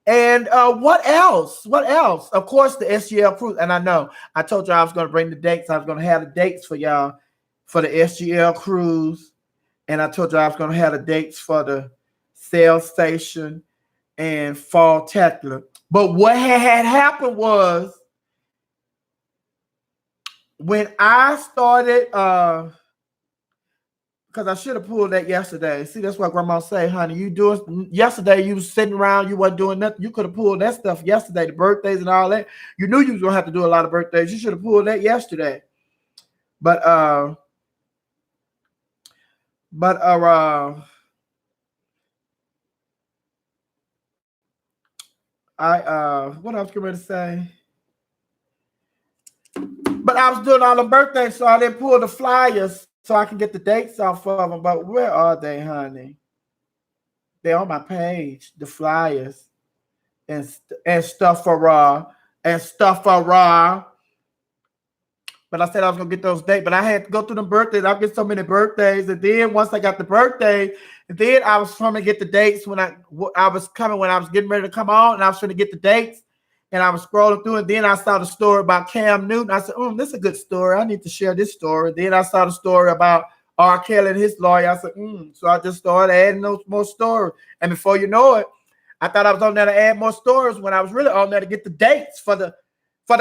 And what else? What else? Of course, the SGL cruise. And I know I told you I was going to bring the dates. I was going to have the dates for y'all for the SGL cruise. And I told you I was going to have the dates for the Sail Station and Fall Tackler. But what had happened was when I started, because I should have pulled that yesterday. See, that's what Grandma say, honey. You do it yesterday. You was sitting around. You wasn't doing nothing. You could have pulled that stuff yesterday, the birthdays and all that. You knew you was gonna have to do a lot of birthdays. You should have pulled that yesterday. But what I was going to say. But I was doing all the birthdays, so I didn't pull the flyers so I can get the dates off of them. But where are they, honey? They're on my page, the flyers and stuff for Raw and stuff for Raw. But I said I was gonna get those dates, but I had to go through the birthdays. I get so many birthdays, and then once I got the birthday, then I was trying to get the dates when I was coming, when I was getting ready to come on, and I was trying to get the dates, and I was scrolling through, and then I saw the story about Cam Newton. I said, this is a good story. I need to share this story. Then I saw the story about R. Kelly and his lawyer. I said, so I just started adding those more stories, and before you know it, I thought I was on there to add more stories when I was really on there to get the dates for the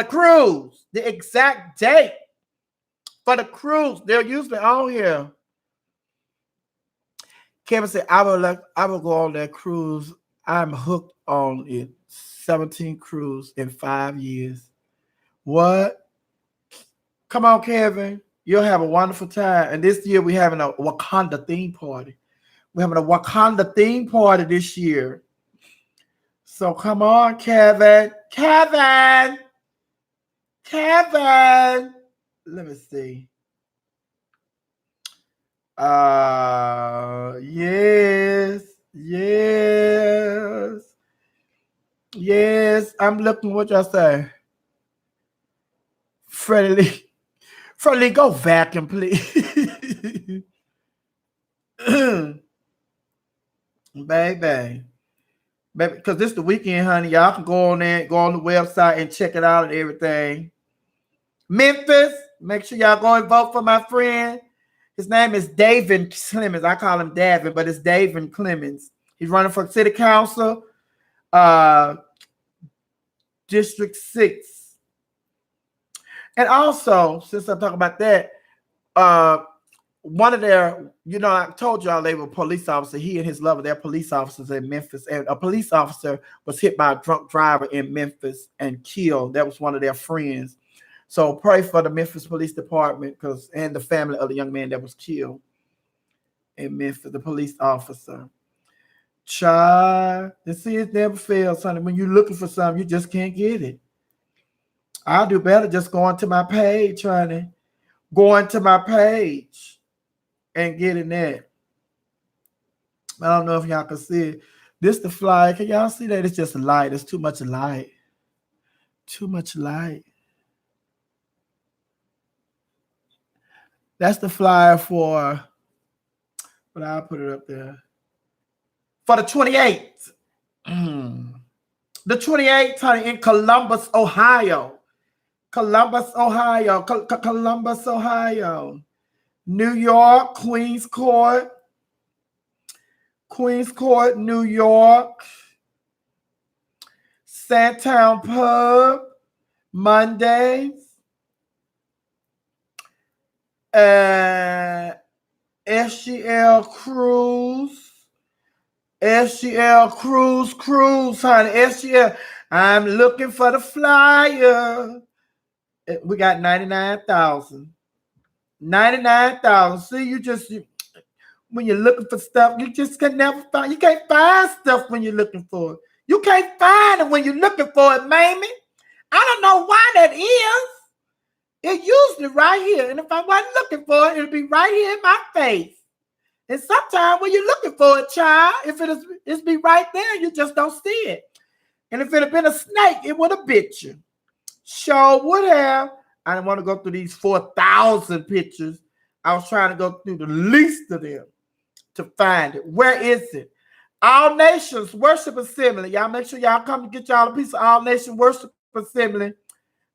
cruise, the exact date for the cruise. They're usually on here. Kevin said, I will go on that cruise. I'm hooked on it. 17 cruise in 5 years. What? Come on, Kevin. You'll have a wonderful time. And this year we're having a Wakanda theme party. We're having a Wakanda theme party this year. So come on, Kevin. Kevin. Let me see. Yes. I'm looking. What y'all say? Freddie Lee, go vacuum, please. Baby, because this is the weekend, honey. Y'all can go on there, go on the website and check it out and everything. Memphis, make sure y'all go and vote for my friend. His name is David Clemens. I call him Davin, but it's David Clemens. He's running for city council, District 6. And also, since I'm talking about that, one of their, I told y'all they were police officers. He and his lover, they're police officers in Memphis. And a police officer was hit by a drunk driver in Memphis and killed. That was one of their friends. So pray for the Memphis Police Department and the family of the young man that was killed in Memphis, the police officer. Child, and see, it never fails, honey. When you're looking for something, you just can't get it. I'll do better just going to my page, honey. Going to my page and getting that. I don't know if y'all can see it. This the flyer. Can y'all see that? It's just light. It's too much light. Too much light. That's the flyer for, but I'll put it up there. For the 28th. The 28th, honey, in Columbus, Ohio. Columbus, Ohio. Columbus, Ohio. New York, Queens Court. Queens Court, New York. Sandtown Pub, Mondays. SGL Cruise, honey. SGL. I'm looking for the flyer. We got 99,000. 99,000. See, when you're looking for stuff, you just can never find. You can't find stuff when you're looking for it. You can't find it when you're looking for it, Mamie. I don't know why that is. It's usually right here. And if I wasn't looking for it, it'll be right here in my face. And sometimes when you're looking for it, child, if it's be right there, you just don't see it. And if it had been a snake, it would have bit you. Sure would have. I didn't want to go through these 4,000 pictures. I was trying to go through the least of them to find it. Where is it? All Nations Worship Assembly. Y'all make sure y'all come to get y'all a piece of All Nations Worship Assembly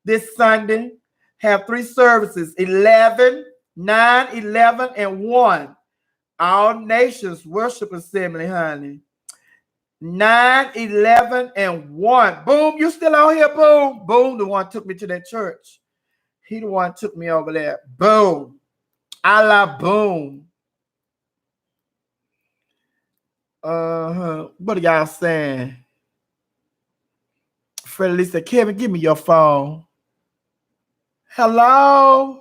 this Sunday. Have 3 services, 11, 9, 11, and 1. All Nations Worship Assembly, honey. 9, 11, and 1. Boom, you still out here? Boom. Boom, the one took me to that church. He the one took me over there. Boom. A la boom. What are y'all saying? Freddie said, Kevin, give me your phone. Hello?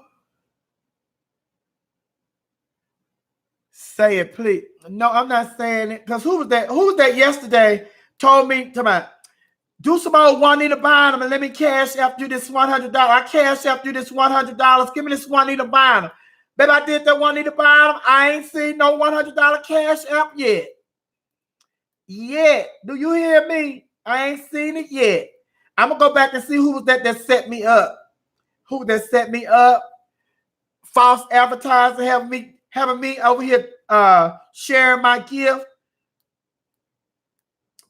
Say it, please. No, I'm not saying it. Because who was that? Who was that yesterday told me, do some old Juanita Bynum and let me cash after you this $100. I cash after you this $100. Give me this Juanita Bynum. Baby, I did that Juanita Bynum. I ain't seen no $100 cash app yet. Do you hear me? I ain't seen it yet. I'm going to go back and see who was that set me up. Who that set me up? False advertising having me over here sharing my gift,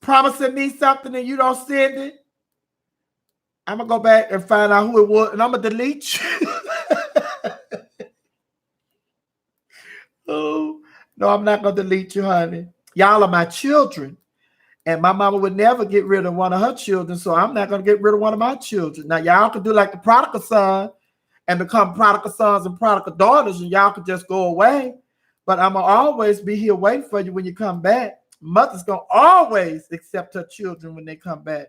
promising me something and you don't send it. I'm gonna go back and find out who it was, and I'm gonna delete you. Oh no, I'm not gonna delete you, honey. Y'all are my children, and my mama would never get rid of one of her children, so I'm not gonna get rid of one of my children. Now y'all can do like the prodigal son and become prodigal sons and prodigal daughters, and y'all could just go away. But I'm going to always be here waiting for you when you come back. Mother's going to always accept her children when they come back.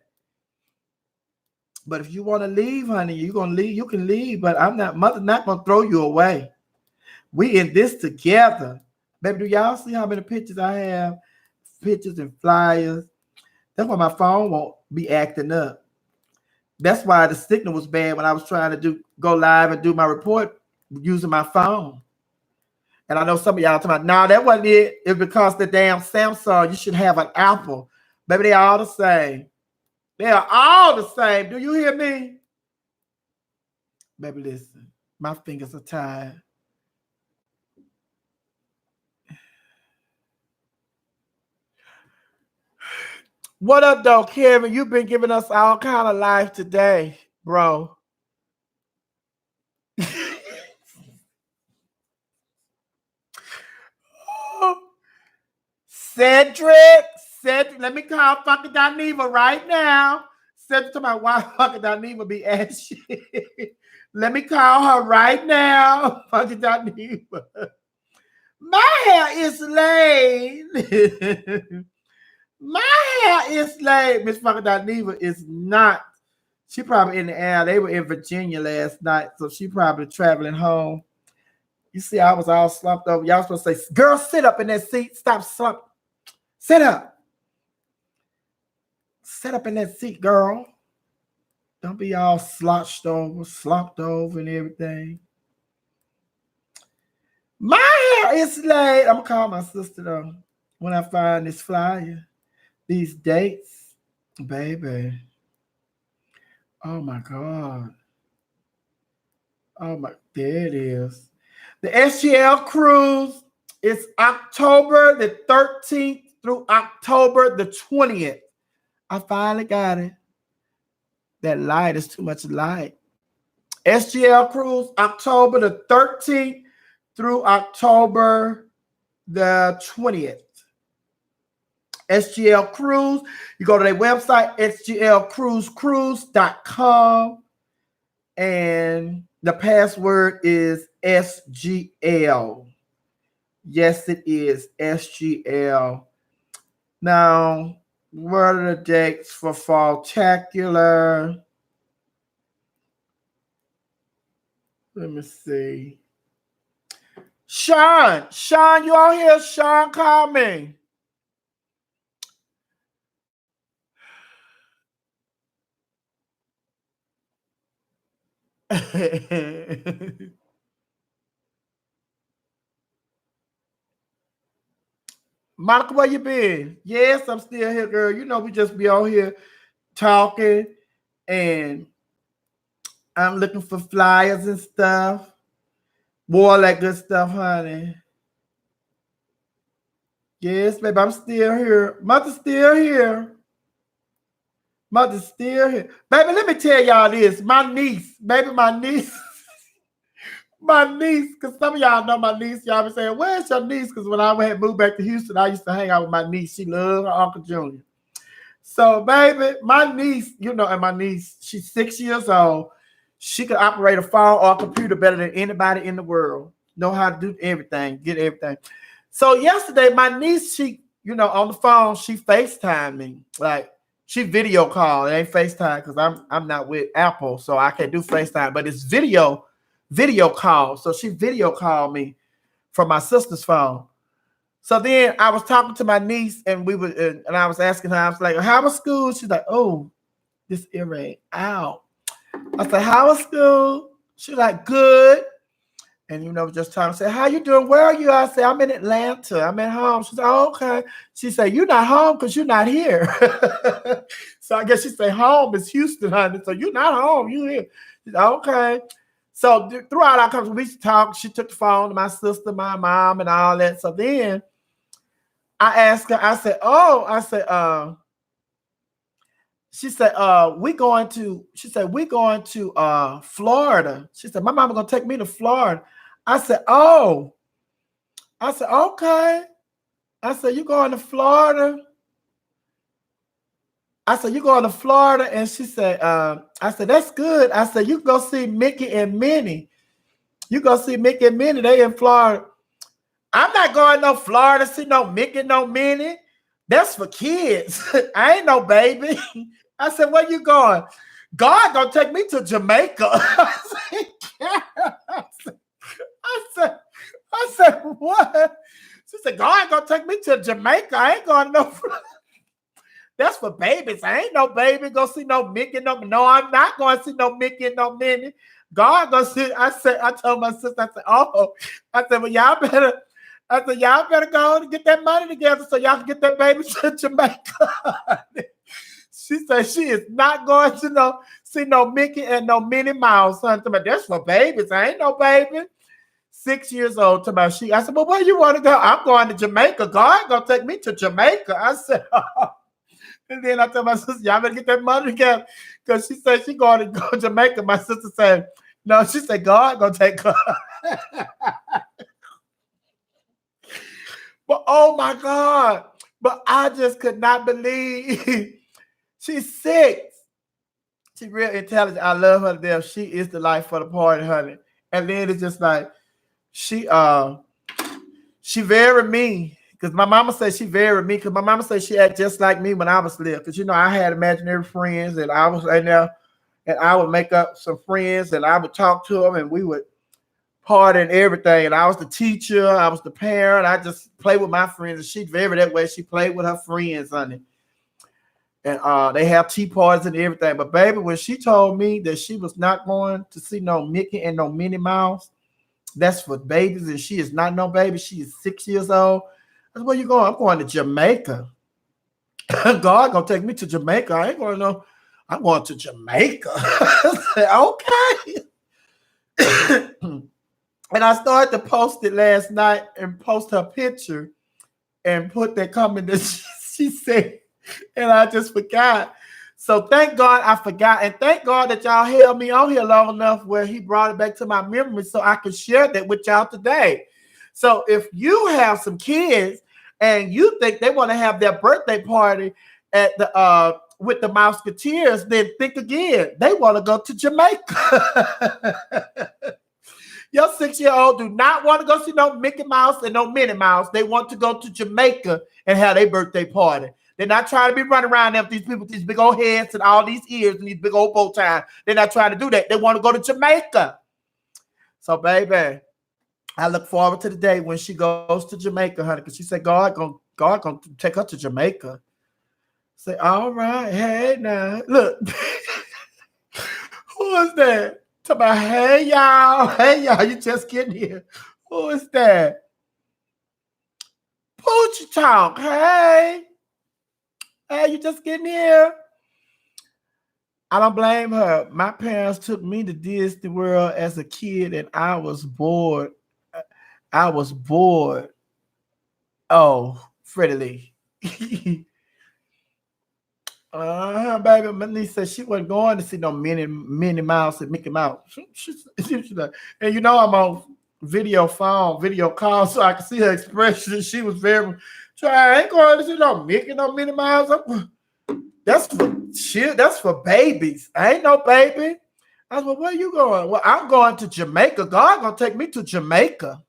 But if you want to leave, honey, you're going to leave. You can leave, but mother's not going to throw you away. We in this together. Baby, do y'all see how many pictures I have? Pictures and flyers. That's why my phone won't be acting up. That's why the signal was bad when I was trying to go live and do my report using my phone. And I know some of y'all talking about, no, that wasn't it. It's because the damn Samsung, you should have an Apple. Baby, they're all the same. They are all the same. Do you hear me? Baby, listen. My fingers are tired. What up, though, Kevin? You've been giving us all kind of life today, bro. Cedric, let me call fucking Daniva right now. Cedric to my wife, fucking Daniva be ass shit. Let me call her right now, fucking Daniva. My hair is laid. My hair is laid. Miss fucking Daniva is not. She probably in the air. They were in Virginia last night, so she probably traveling home. You see, I was all slumped over. Y'all supposed to say, girl, sit up in that seat. Stop slumping. Sit up. Sit up in that seat, girl. Don't be all slumped over and everything. My hair is laid. I'm going to call my sister, though, when I find this flyer. These dates. Baby. Oh, my God. Oh, my. There it is. The SGL cruise is October the 13th through October the 20th. I finally got it. That light is too much light. SGL cruise, October the 13th through October the 20th. SGL cruise. You go to their website, sglcruisecruise.com. And the password is SGL. Yes, it is SGL. Now, what are the dates for Falltacular? Let me see. Sean, you all here? Sean, call me. Monica, where you been? Yes, I'm still here, girl. You know, we just be on here talking, and I'm looking for flyers and stuff. More like good stuff, honey. Yes, baby, I'm still here. Mother's still here. Mother's still here. Baby, let me tell y'all this. My niece, because some of y'all know my niece. Y'all be saying, where's your niece? Because when I had moved back to Houston, I used to hang out with my niece. She loved her Uncle Junior. So, baby, my niece, and my niece, she's 6 years old. She could operate a phone or a computer better than anybody in the world. Know how to do everything, get everything. So yesterday, my niece, she, on the phone, she FaceTimed me. Like, she video called. It ain't FaceTime because I'm not with Apple, so I can't do FaceTime. But it's video call. So she video called me from my sister's phone. So then I was talking to my niece, and and I was asking her, I was like, how was school? She's like, oh, this earring out. I said, how was school? She's like, good. And, just talking, say, how you doing? Where are you? I said, I'm in Atlanta. I'm at home. She said, oh, okay. She said, you're not home because you're not here. So I guess she said, home is Houston, honey. So you're not home. You here. She said, okay. So throughout our conversation, we talked. She took the phone to my sister, my mom, and all that. So then I asked her, I said, she said, we're going to Florida. She said, my mama gonna take me to Florida. I said, okay. I said, you going to Florida? And she said, I said, that's good. I said, you go see Mickey and Minnie. They in Florida. I'm not going no Florida, see no Mickey, no Minnie. That's for kids. I ain't no baby. I said, where you going? God gonna take me to Jamaica. I said, what? She said, God gonna take me to Jamaica. I ain't going no Florida. That's for babies. I ain't no baby. Go see no Mickey. No, I'm not going to see no Mickey and no Minnie. God gonna see. I told my sister, I said, well, y'all better go and get that money together so y'all can get that baby to Jamaica. She said she is not going to see no Mickey and no Minnie Mouse. Honey, that's for babies. I ain't no baby. 6 years old. I said, well, where you want to go? I'm going to Jamaica. God gonna take me to Jamaica. I said, and then I told my sister, y'all better get that money together. Because she said she going to go to Jamaica. My sister said, no, she said, God gonna take her. But oh my God. But I just could not believe she's 6. She's real intelligent. I love her to death. She is the life for the party, honey. And then it's just like she very mean. Because my mama said she very mean. Because my mama said she act just like me when I was little. Because I had imaginary friends and I was in there and I would make up some friends and I would talk to them and we would party and everything. And I was the teacher, I was the parent. I just played with my friends. And she's very that way. She played with her friends, honey. And they have tea parties and everything. But baby, when she told me that she was not going to see no Mickey and no Minnie Mouse, that's for babies, and she is not no baby. She is 6 years old. I said, where you going? I'm going to Jamaica. God gonna take me to Jamaica. I ain't going to know. I'm going to Jamaica. I said, okay. And I started to post it last night and post her picture and put that comment that she said. And I just forgot. So thank God I forgot. And thank God that y'all held me on here long enough where he brought it back to my memory so I could share that with y'all today. So if you have some kids and you think they want to have their birthday party at the with the Mouseketeers, then think again. They want to go to Jamaica. Your 6-year-old do not want to go see no Mickey Mouse and no Minnie Mouse. They want to go to Jamaica and have their birthday party. They're not trying to be running around there with these people with these big old heads and all these ears and these big old bow ties. They're not trying to do that. They want to go to Jamaica. So, baby, I look forward to the day when she goes to Jamaica, honey, because she said God gonna take her to Jamaica. Say, all right, hey now, look, who is that? Talk about, hey y'all, you just getting here. Who is that? Poochie Talk, hey, you just getting here. I don't blame her. My parents took me to Disney World as a kid, and I was bored. Oh, Freddie Lee. Baby, my niece said she wasn't going to see no Minnie Mouse and Mickey Mouse. And I'm on video call, so I can see her expression. She was very, I ain't going to see no Mickey, no Minnie Mouse. That's for babies. I ain't no baby. I was like, where you going? Well, I'm going to Jamaica. God gonna take me to Jamaica.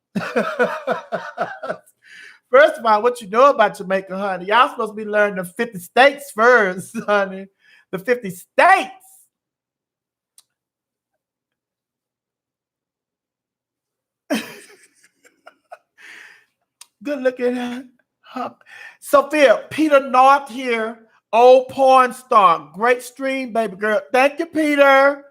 First of all, what you know about Jamaica, honey? Y'all supposed to be learning the 50 states first, honey. The 50 states. Good looking at Sophia, Peter North here. Old porn star. Great stream, baby girl. Thank you, Peter.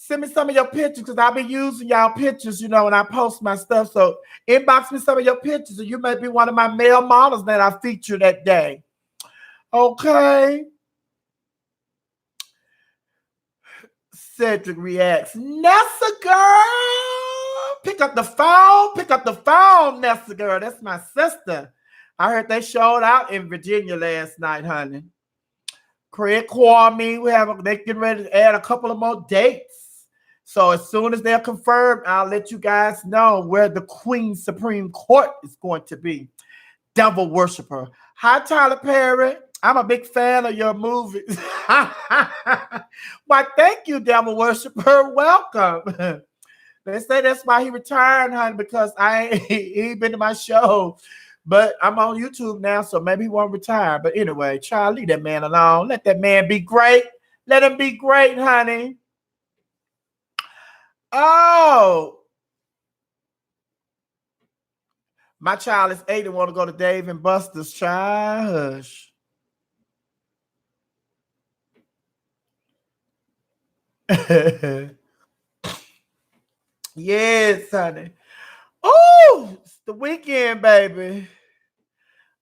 Send me some of your pictures because I'll be using y'all pictures, when I post my stuff. So inbox me some of your pictures and you may be one of my male models that I featured that day. Okay. Cedric reacts. Nessa girl. Pick up the phone, Nessa girl. That's my sister. I heard they showed out in Virginia last night, honey. Craig Kwame, they're getting ready to add a couple of more dates. So as soon as they're confirmed, I'll let you guys know where the Queen's Supreme Court is going to be. Devil worshiper. Hi, Tyler Perry. I'm a big fan of your movies. Why, thank you, devil worshiper. Welcome. They say that's why he retired, honey, because he ain't been to my show. But I'm on YouTube now, so maybe he won't retire. But anyway, child, leave that man alone. Let that man be great. Let him be great, honey. Oh. My child is 8 and want to go to Dave and Buster's. Child, hush. Yes, honey. Oh, it's the weekend, baby.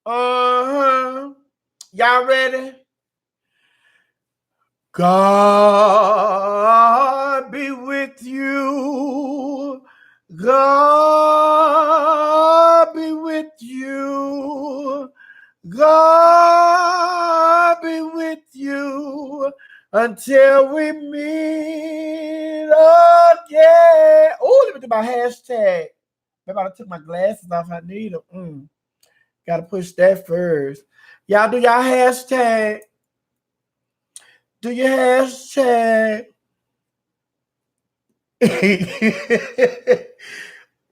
Y'all ready? God be with you. God be with you. God be with you until we meet again. Oh, let me do my hashtag. Maybe I took my glasses off. I need them. Gotta push that first. Y'all do y'all hashtag. Do your hashtag.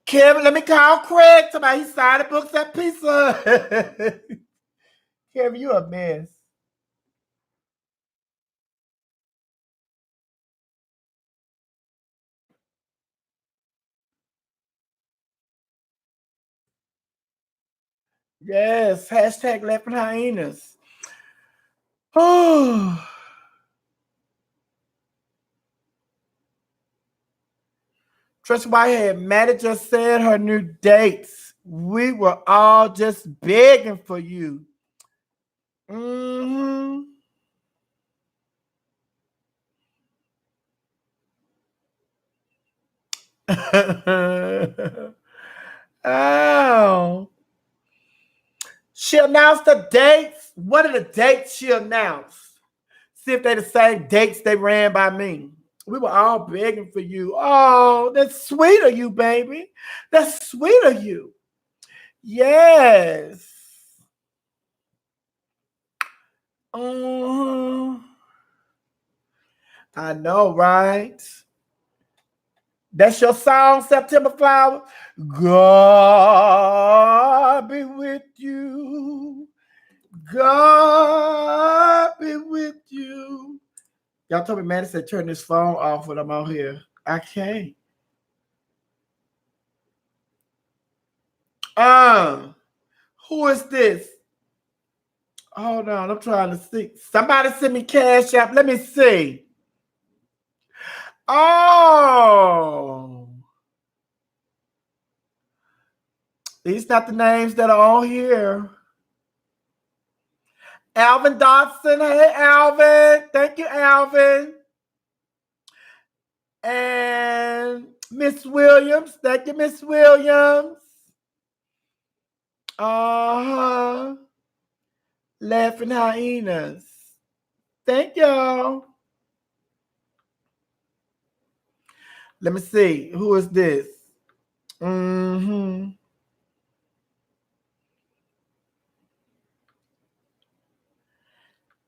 Kevin, let me call Craig. Somebody he signed the books at pizza. Kevin, you a mess. Yes, hashtag laughing hyenas. Oh. Trisha Whitehead, Maddie just said her new dates. We were all just begging for you. Mm-hmm. Oh. She announced the dates. What are the dates she announced? See if they're the same dates they ran by me. We were all begging for you. Oh, that's sweet of you, baby. That's sweet of you. Yes. I know, right? That's your song, September Flower. God be with you. God be with you. Y'all told me Maddie said turn this phone off when I'm out here. I can't. Who is this? Hold on, I'm trying to see. Somebody send me Cash App. Let me see. Oh. These not the names that are on here. Alvin Dodson. Hey, Alvin. Thank you, Alvin. And Miss Williams. Thank you, Miss Williams. Uh-huh. Laughing hyenas. Thank y'all. Let me see. Who is this? Mm-hmm.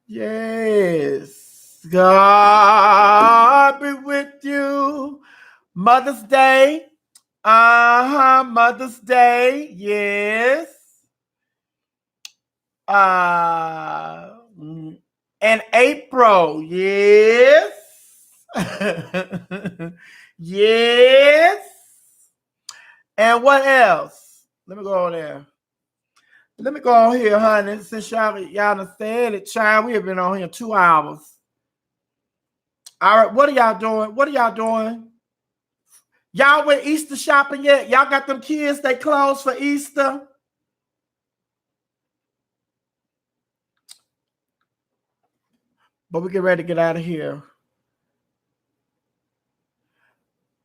Yes. God be with you. Mother's Day. Uh-huh. Mother's Day. Yes. And April. Yes. Yes. And what else? Let me go on there. Let me go on here, honey. Since y'all understand it, child, we have been on here 2 hours. All right, what are y'all doing? What are y'all doing? Y'all went Easter shopping yet? Y'all got them kids they closed for Easter? But we get ready to get out of here.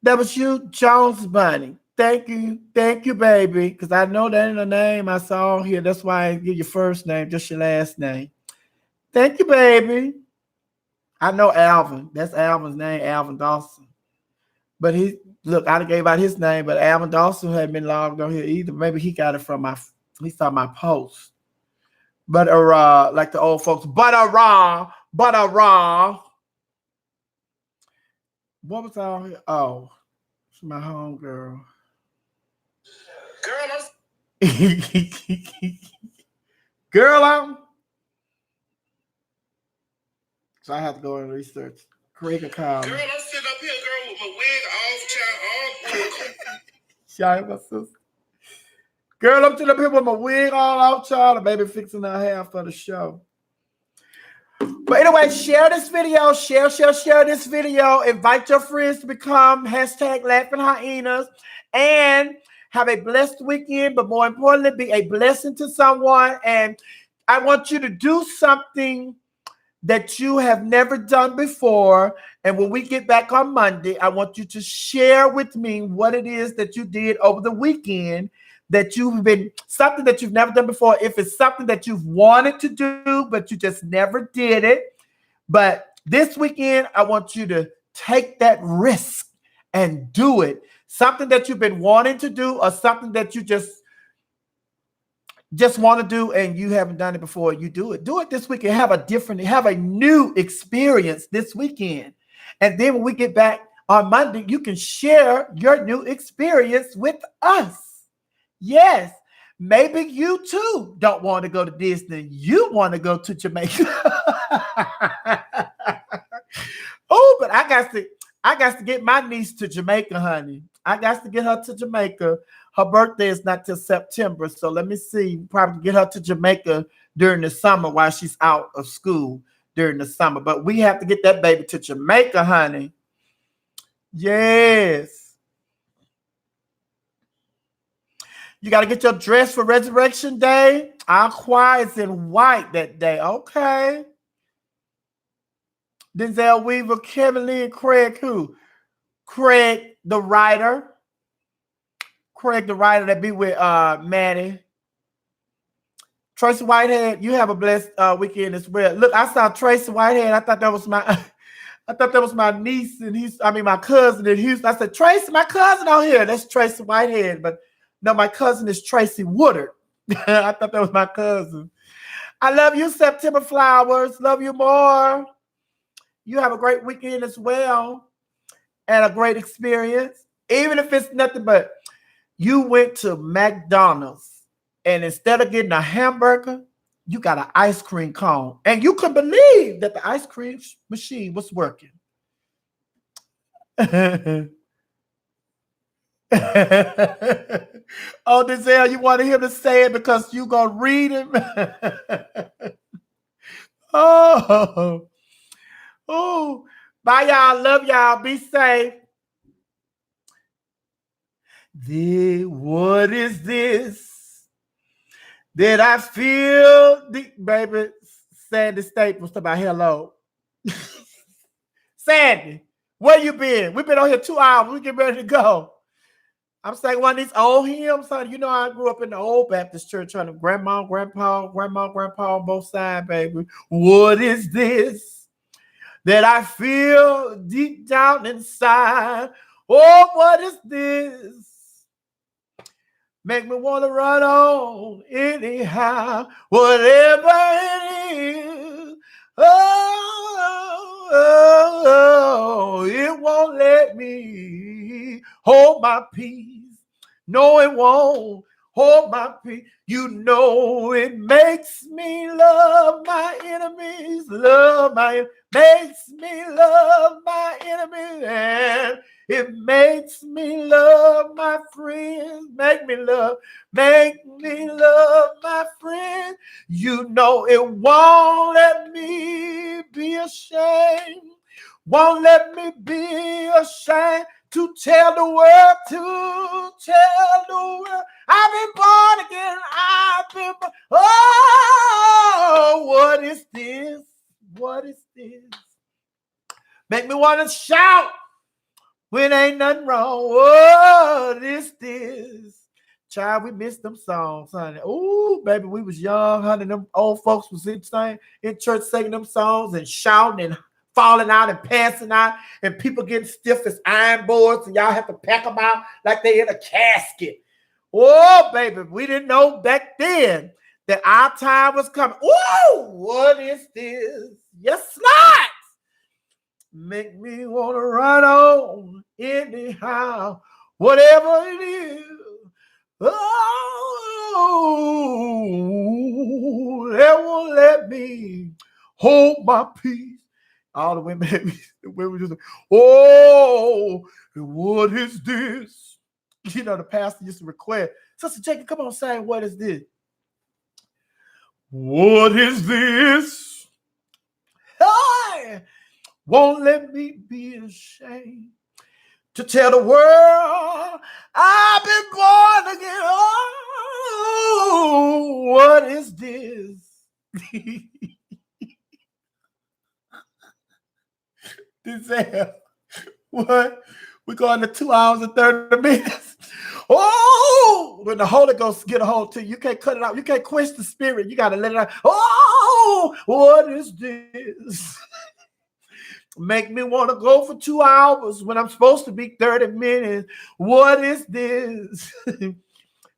That was you, Jones Bunny. Thank you, baby. Because I know that ain't a name I saw here. That's why I didn't give your first name, just your last name. Thank you, baby. I know Alvin. That's Alvin's name, Alvin Dawson. But I gave out his name, but Alvin Dawson hadn't been logged on here either. Maybe he got it from he saw my post. But like the old folks, but raw. What was on here? Oh, it's my home girl. Girl, so I have to go and research. Create a column. Girl, I'm sitting up here, girl, with my wig off, child. Shy, my sister. Girl, I'm sitting up here with my wig all off, child. And baby fixing her hair for the show. But anyway, share this video. Share this video. Invite your friends to become hashtag laughing hyenas. And have a blessed weekend. But more importantly, be a blessing to someone. And I want you to do something that you have never done before. And when we get back on Monday, I want you to share with me what it is that you did over the weekend, that you've been something that you've never done before. If it's something that you've wanted to do, but you just never did it. But this weekend, I want you to take that risk and do it. Something that you've been wanting to do, or something that you just want to do and you haven't done it before. You do it. Do it this weekend. Have a new experience this weekend. And then when we get back on Monday, you can share your new experience with us. Yes. Maybe you too don't want to go to Disney. You want to go to Jamaica. Oh, but I got to get my niece to Jamaica, honey. I got to get her to Jamaica. Her birthday is not till September, so let me see. Probably get her to Jamaica during the summer while she's out of school during the summer. But we have to get that baby to Jamaica, honey. Yes. You got to get your dress for Resurrection Day. Our choir is in white that day. Okay. Denzel Weaver, Kevin Lee, and Craig who? Craig the writer. Craig the writer that be with Maddie. Tracy Whitehead, you have a blessed weekend as well. Look, I saw Tracy Whitehead. I thought that was my niece and my cousin in Houston. I said, Tracy, my cousin on here. That's Tracy Whitehead. But no, my cousin is Tracy Woodard. I thought that was my cousin. I love you, September Flowers. Love you more. You have a great weekend as well and a great experience. Even if it's nothing but you went to McDonald's and instead of getting a hamburger, you got an ice cream cone. And you could believe that the ice cream machine was working. Oh, Denzel, you want him to say it because you going to read him? Oh, bye, y'all. Love y'all. Be safe. What is this that I feel? Baby, Sandy Staples about hello. Sandy, where you been? We've been on here 2 hours. We get ready to go. I'm saying one of these old hymns, son. You know, I grew up in the old Baptist church, trying to grandma, grandpa on both sides, baby. What is this that I feel deep down inside? Oh, what is this? Make me want to run on anyhow, whatever it is. Oh, it won't let me hold my peace. No, it won't hold my peace. You know it makes me love my enemies, makes me love my enemies, and it makes me love my friends. Make me love my friends. You know it won't let me be ashamed. Won't let me be ashamed to tell the world, I've been born again. Oh, what is this? What is this? Make me want to shout when ain't nothing wrong. What is this? Child, we missed them songs, honey. Oh, baby, we was young, honey. Them old folks was in church singing them songs and shouting and falling out and passing out, and people getting stiff as iron boards, and y'all have to pack them out like they in a casket. Oh, baby, we didn't know back then that our time was coming. Oh, what is this? Yes, not. Make me want to run on anyhow, whatever it is. Oh, they won't let me hold my peace. All the women just, oh, what is this? You know, the pastor used to request, Sister Jacob, come on, say, what is this? What is this? Hey, won't let me be ashamed to tell the world I've been born again. Oh, what is this? Denzel, what? We're going to 2 hours and 30 minutes. Oh, when the Holy Ghost get a hold to you, you can't cut it out. You can't quench the spirit. You got to let it out. Oh, what is this? Make me want to go for 2 hours when I'm supposed to be 30 minutes. What is this?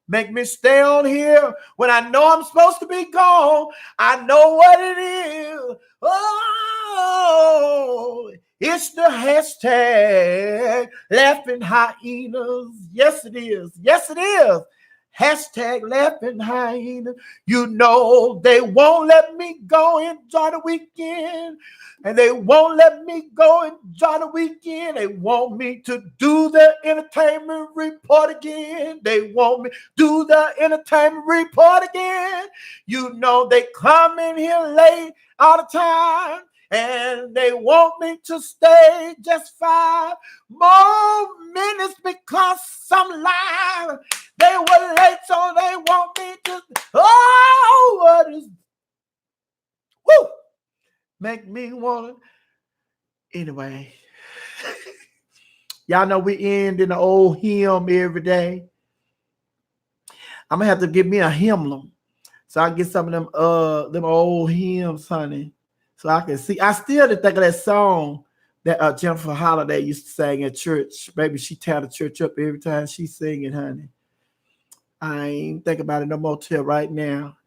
Make me stay on here when I know I'm supposed to be gone. I know what it is. Oh, it's the hashtag laughing hyenas. Yes, it is. Yes, it is. Hashtag laughing hyena. You know they won't let me go enjoy the weekend. And they won't let me go enjoy the weekend. They want me to do the entertainment report again. They want me to do the entertainment report again. You know they come in here late all the time. And they want me to stay just 5 more minutes because some lie. They were late, so they want me to. Oh, what is. Woo! Make me want to. Anyway. Y'all know we end in the old hymn every day. I'm going to have to give me a hymnal. So I can get some of them old hymns, honey. So I can see. I still didn't think of that song that Jennifer Holliday used to sing at church. Baby, she tear the church up every time she sing it, honey. I ain't think about it no more till right now.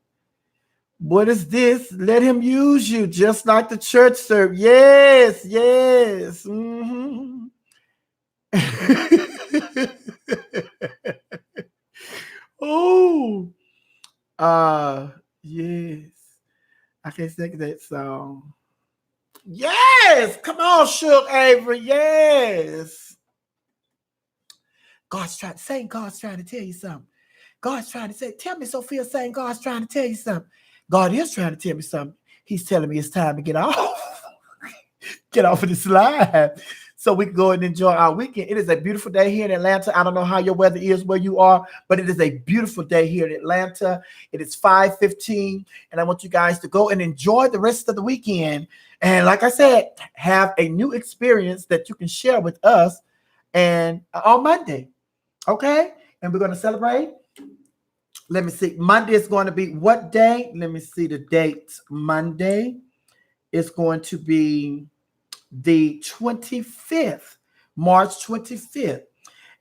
What is this? Let him use you just like the church service. Yes, yes. Mm-hmm. Oh, yes. I can't think of that song. Yes, come on, Shook Avery. Yes. God's trying to tell you something. God's trying to say, tell me, Sophia, saying God's trying to tell you something. God is trying to tell me something. He's telling me it's time to get off. Get off of this live so we can go and enjoy our weekend. It is a beautiful day here in Atlanta. I don't know how your weather is where you are, but it is a beautiful day here in Atlanta. It is 5:15, and I want you guys to go and enjoy the rest of the weekend. And like I said, have a new experience that you can share with us and on Monday. Okay? And we're going to celebrate. Let me see. Monday is going to be what day? Let me see the dates. Monday is going to be the 25th, March 25th.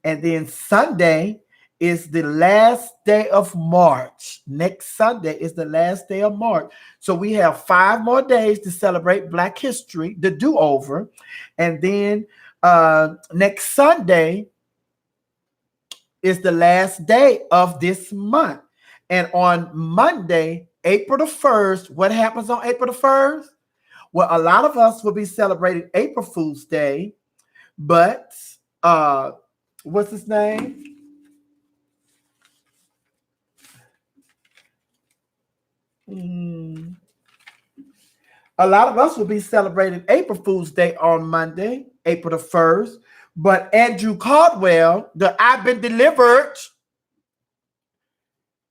And then Sunday is the last day of March. Next Sunday is the last day of March. So we have 5 more days to celebrate Black History, the do-over. And then next Sunday is the last day of this month. And on Monday, April the 1st, what happens on April the 1st? Well, a lot of us will be celebrating April Fool's Day, but what's his name? A lot of us will be celebrating April Fool's Day on Monday, April the 1st. But Andrew Caldwell, the I've Been Delivered,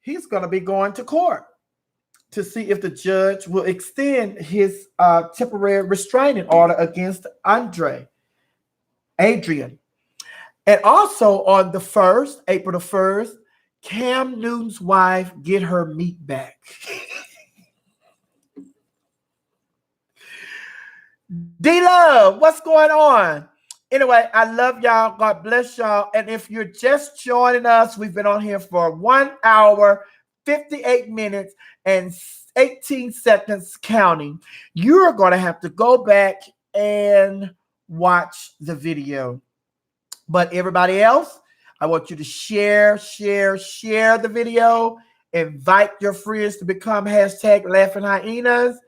he's going to be going to court to see if the judge will extend his temporary restraining order against Adrian. And also on the 1st, April the 1st, Cam Newton's wife get her meat back. D-Love, what's going on? Anyway, I love y'all. God bless y'all. And if you're just joining us, we've been on here for 1 hour, 58 minutes, and 18 seconds counting. You're going to have to go back and watch the video. But everybody else, I want you to share the video. Invite your friends to become hashtag laughing hyenas.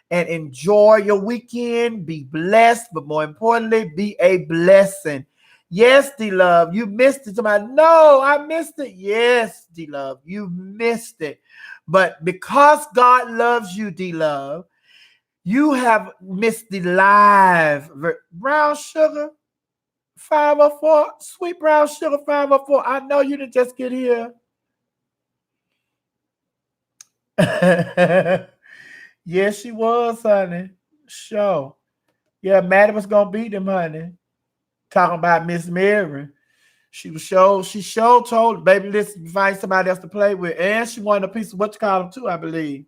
And enjoy your weekend. Be blessed, but more importantly, be a blessing. Yes, D-Love, you missed it. Somebody, no, I missed it. Yes, D-Love, you missed it. But because God loves you, D-Love, you have missed the live. Brown sugar, 504. Sweet brown sugar, 504. I know you didn't just get here. Yes, she was, honey. Sure. Yeah, Maddie was gonna beat them, honey. Talking about Miss Mary. She told baby, listen, find somebody else to play with. And she wanted a piece of what you call them too, I believe.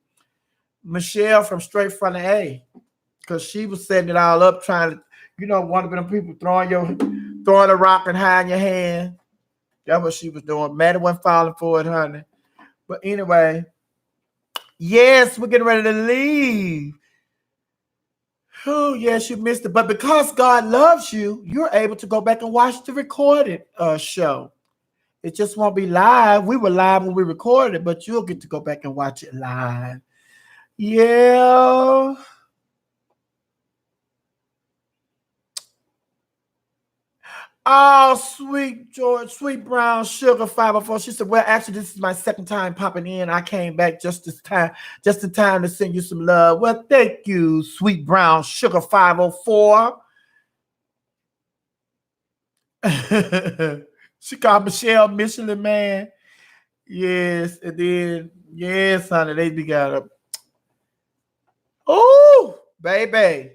Michelle from Straight from the A. Because she was setting it all up, trying to, one of them people throwing a rock and hiding your hand. That's what she was doing. Maddie wasn't falling for it, honey. But anyway, yes, we're getting ready to leave. Oh, yes, you missed it. But because God loves you, you're able to go back and watch the recorded show. It just won't be live. We were live when we recorded it, but you'll get to go back and watch it live. Yeah. Oh, sweet George, sweet brown sugar 504. She said, well, actually, this is my second time popping in. I came back just in time to send you some love. Well, thank you, sweet brown sugar 504. She called Michelle Michelin Man. Yes, and then, yes, honey, they be got up. Oh, baby.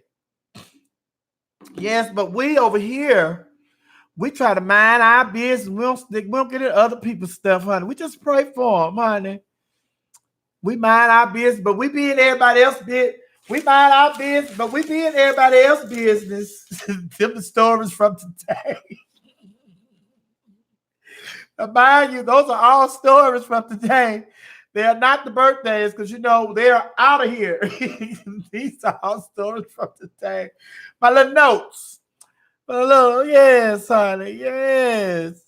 Yes, but we over here, we try to mind our business. We don't get into other people's stuff, honey. We just pray for them, honey. We mind our business, but we be in everybody else's business. We mind our business, but we be in everybody else's business. Them the stories from today. Now, mind you, those are all stories from today. They are not the birthdays because, they're out of here. These are all stories from today. My little notes. Yes, honey. Yes,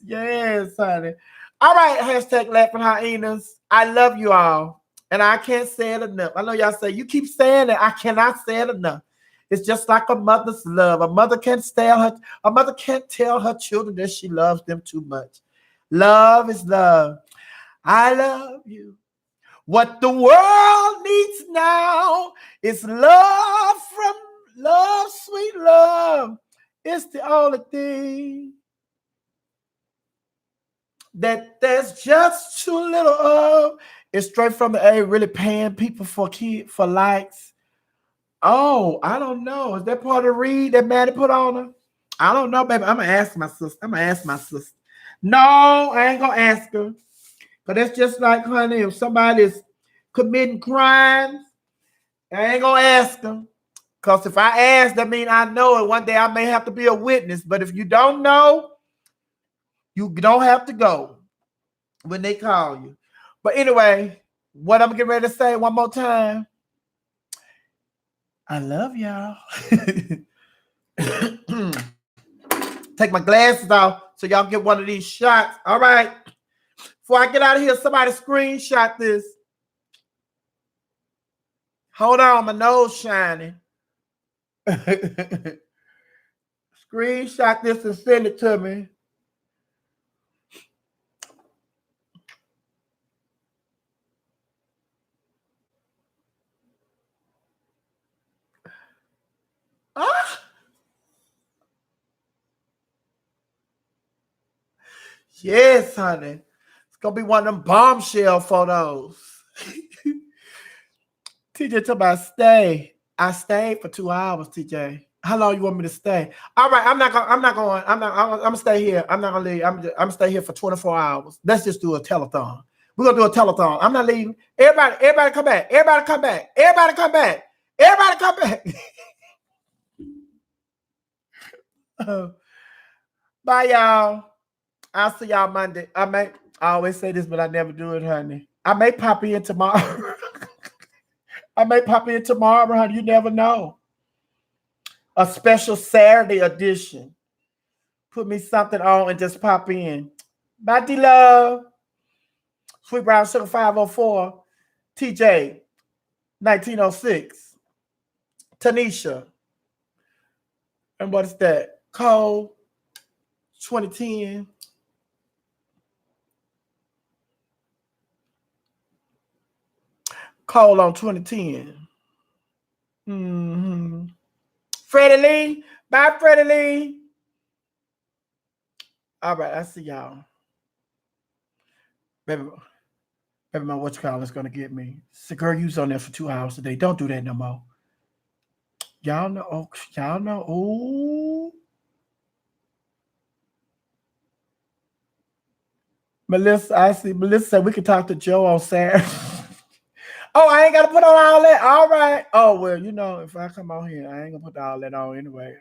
honey. All right, hashtag laughing hyenas. I love you all. And I can't say it enough. I know y'all say, you keep saying it. I cannot say it enough. It's just like a mother's love. A mother can't tell her children that she loves them too much. Love is love. I love you. What the world needs now is love from love, sweet love. It's the only thing that there's just too little of. It's straight from the A, really paying people for likes. Oh, I don't know. Is that part of the read that Maddie put on her? I don't know, baby. I'm gonna ask my sister. No, I ain't gonna ask her. But that's just like, honey, if somebody's committing crimes, I ain't gonna ask them. Because if I ask, that means I know it. One day I may have to be a witness. But if you don't know, you don't have to go when they call you. But anyway, what I'm getting ready to say one more time. I love y'all. Take my glasses off so y'all get one of these shots. All right. Before I get out of here, somebody screenshot this. Hold on, my nose shining. Screenshot this and send it to me. Ah. Yes, honey. It's gonna be one of them bombshell photos. TJ talking about stay. I stayed for 2 hours, TJ. How long you want me to stay? All right, I'm gonna stay here. I'm not gonna leave. I'm gonna stay here for 24 hours. Let's just do a telethon. We're gonna do a telethon. I'm not leaving. Everybody come back. Everybody come back. Everybody come back. Everybody come back. Bye, y'all. I'll see y'all Monday. I always say this, but I never do it, honey. I may pop in tomorrow. Honey. You never know. A special Saturday edition. Put me something on and just pop in. Bye, D-Love. Sweet Brown Sugar 504. TJ 1906. Tanisha. And what is that? Cole 2010. Cole on 2010. Mm-hmm. Freddie Lee. Bye, Freddie Lee. All right, I see y'all. Baby, my what you call is gonna get me. So girl, you was on there for 2 hours today. Don't do that no more. Y'all know. Oh, y'all know. Oh, Melissa. I see. Melissa said we could talk to Joe on Saturday. Oh, I ain't got to put on all that. All right. Oh well, you know, if I come on here, I ain't gonna put all that on anyway.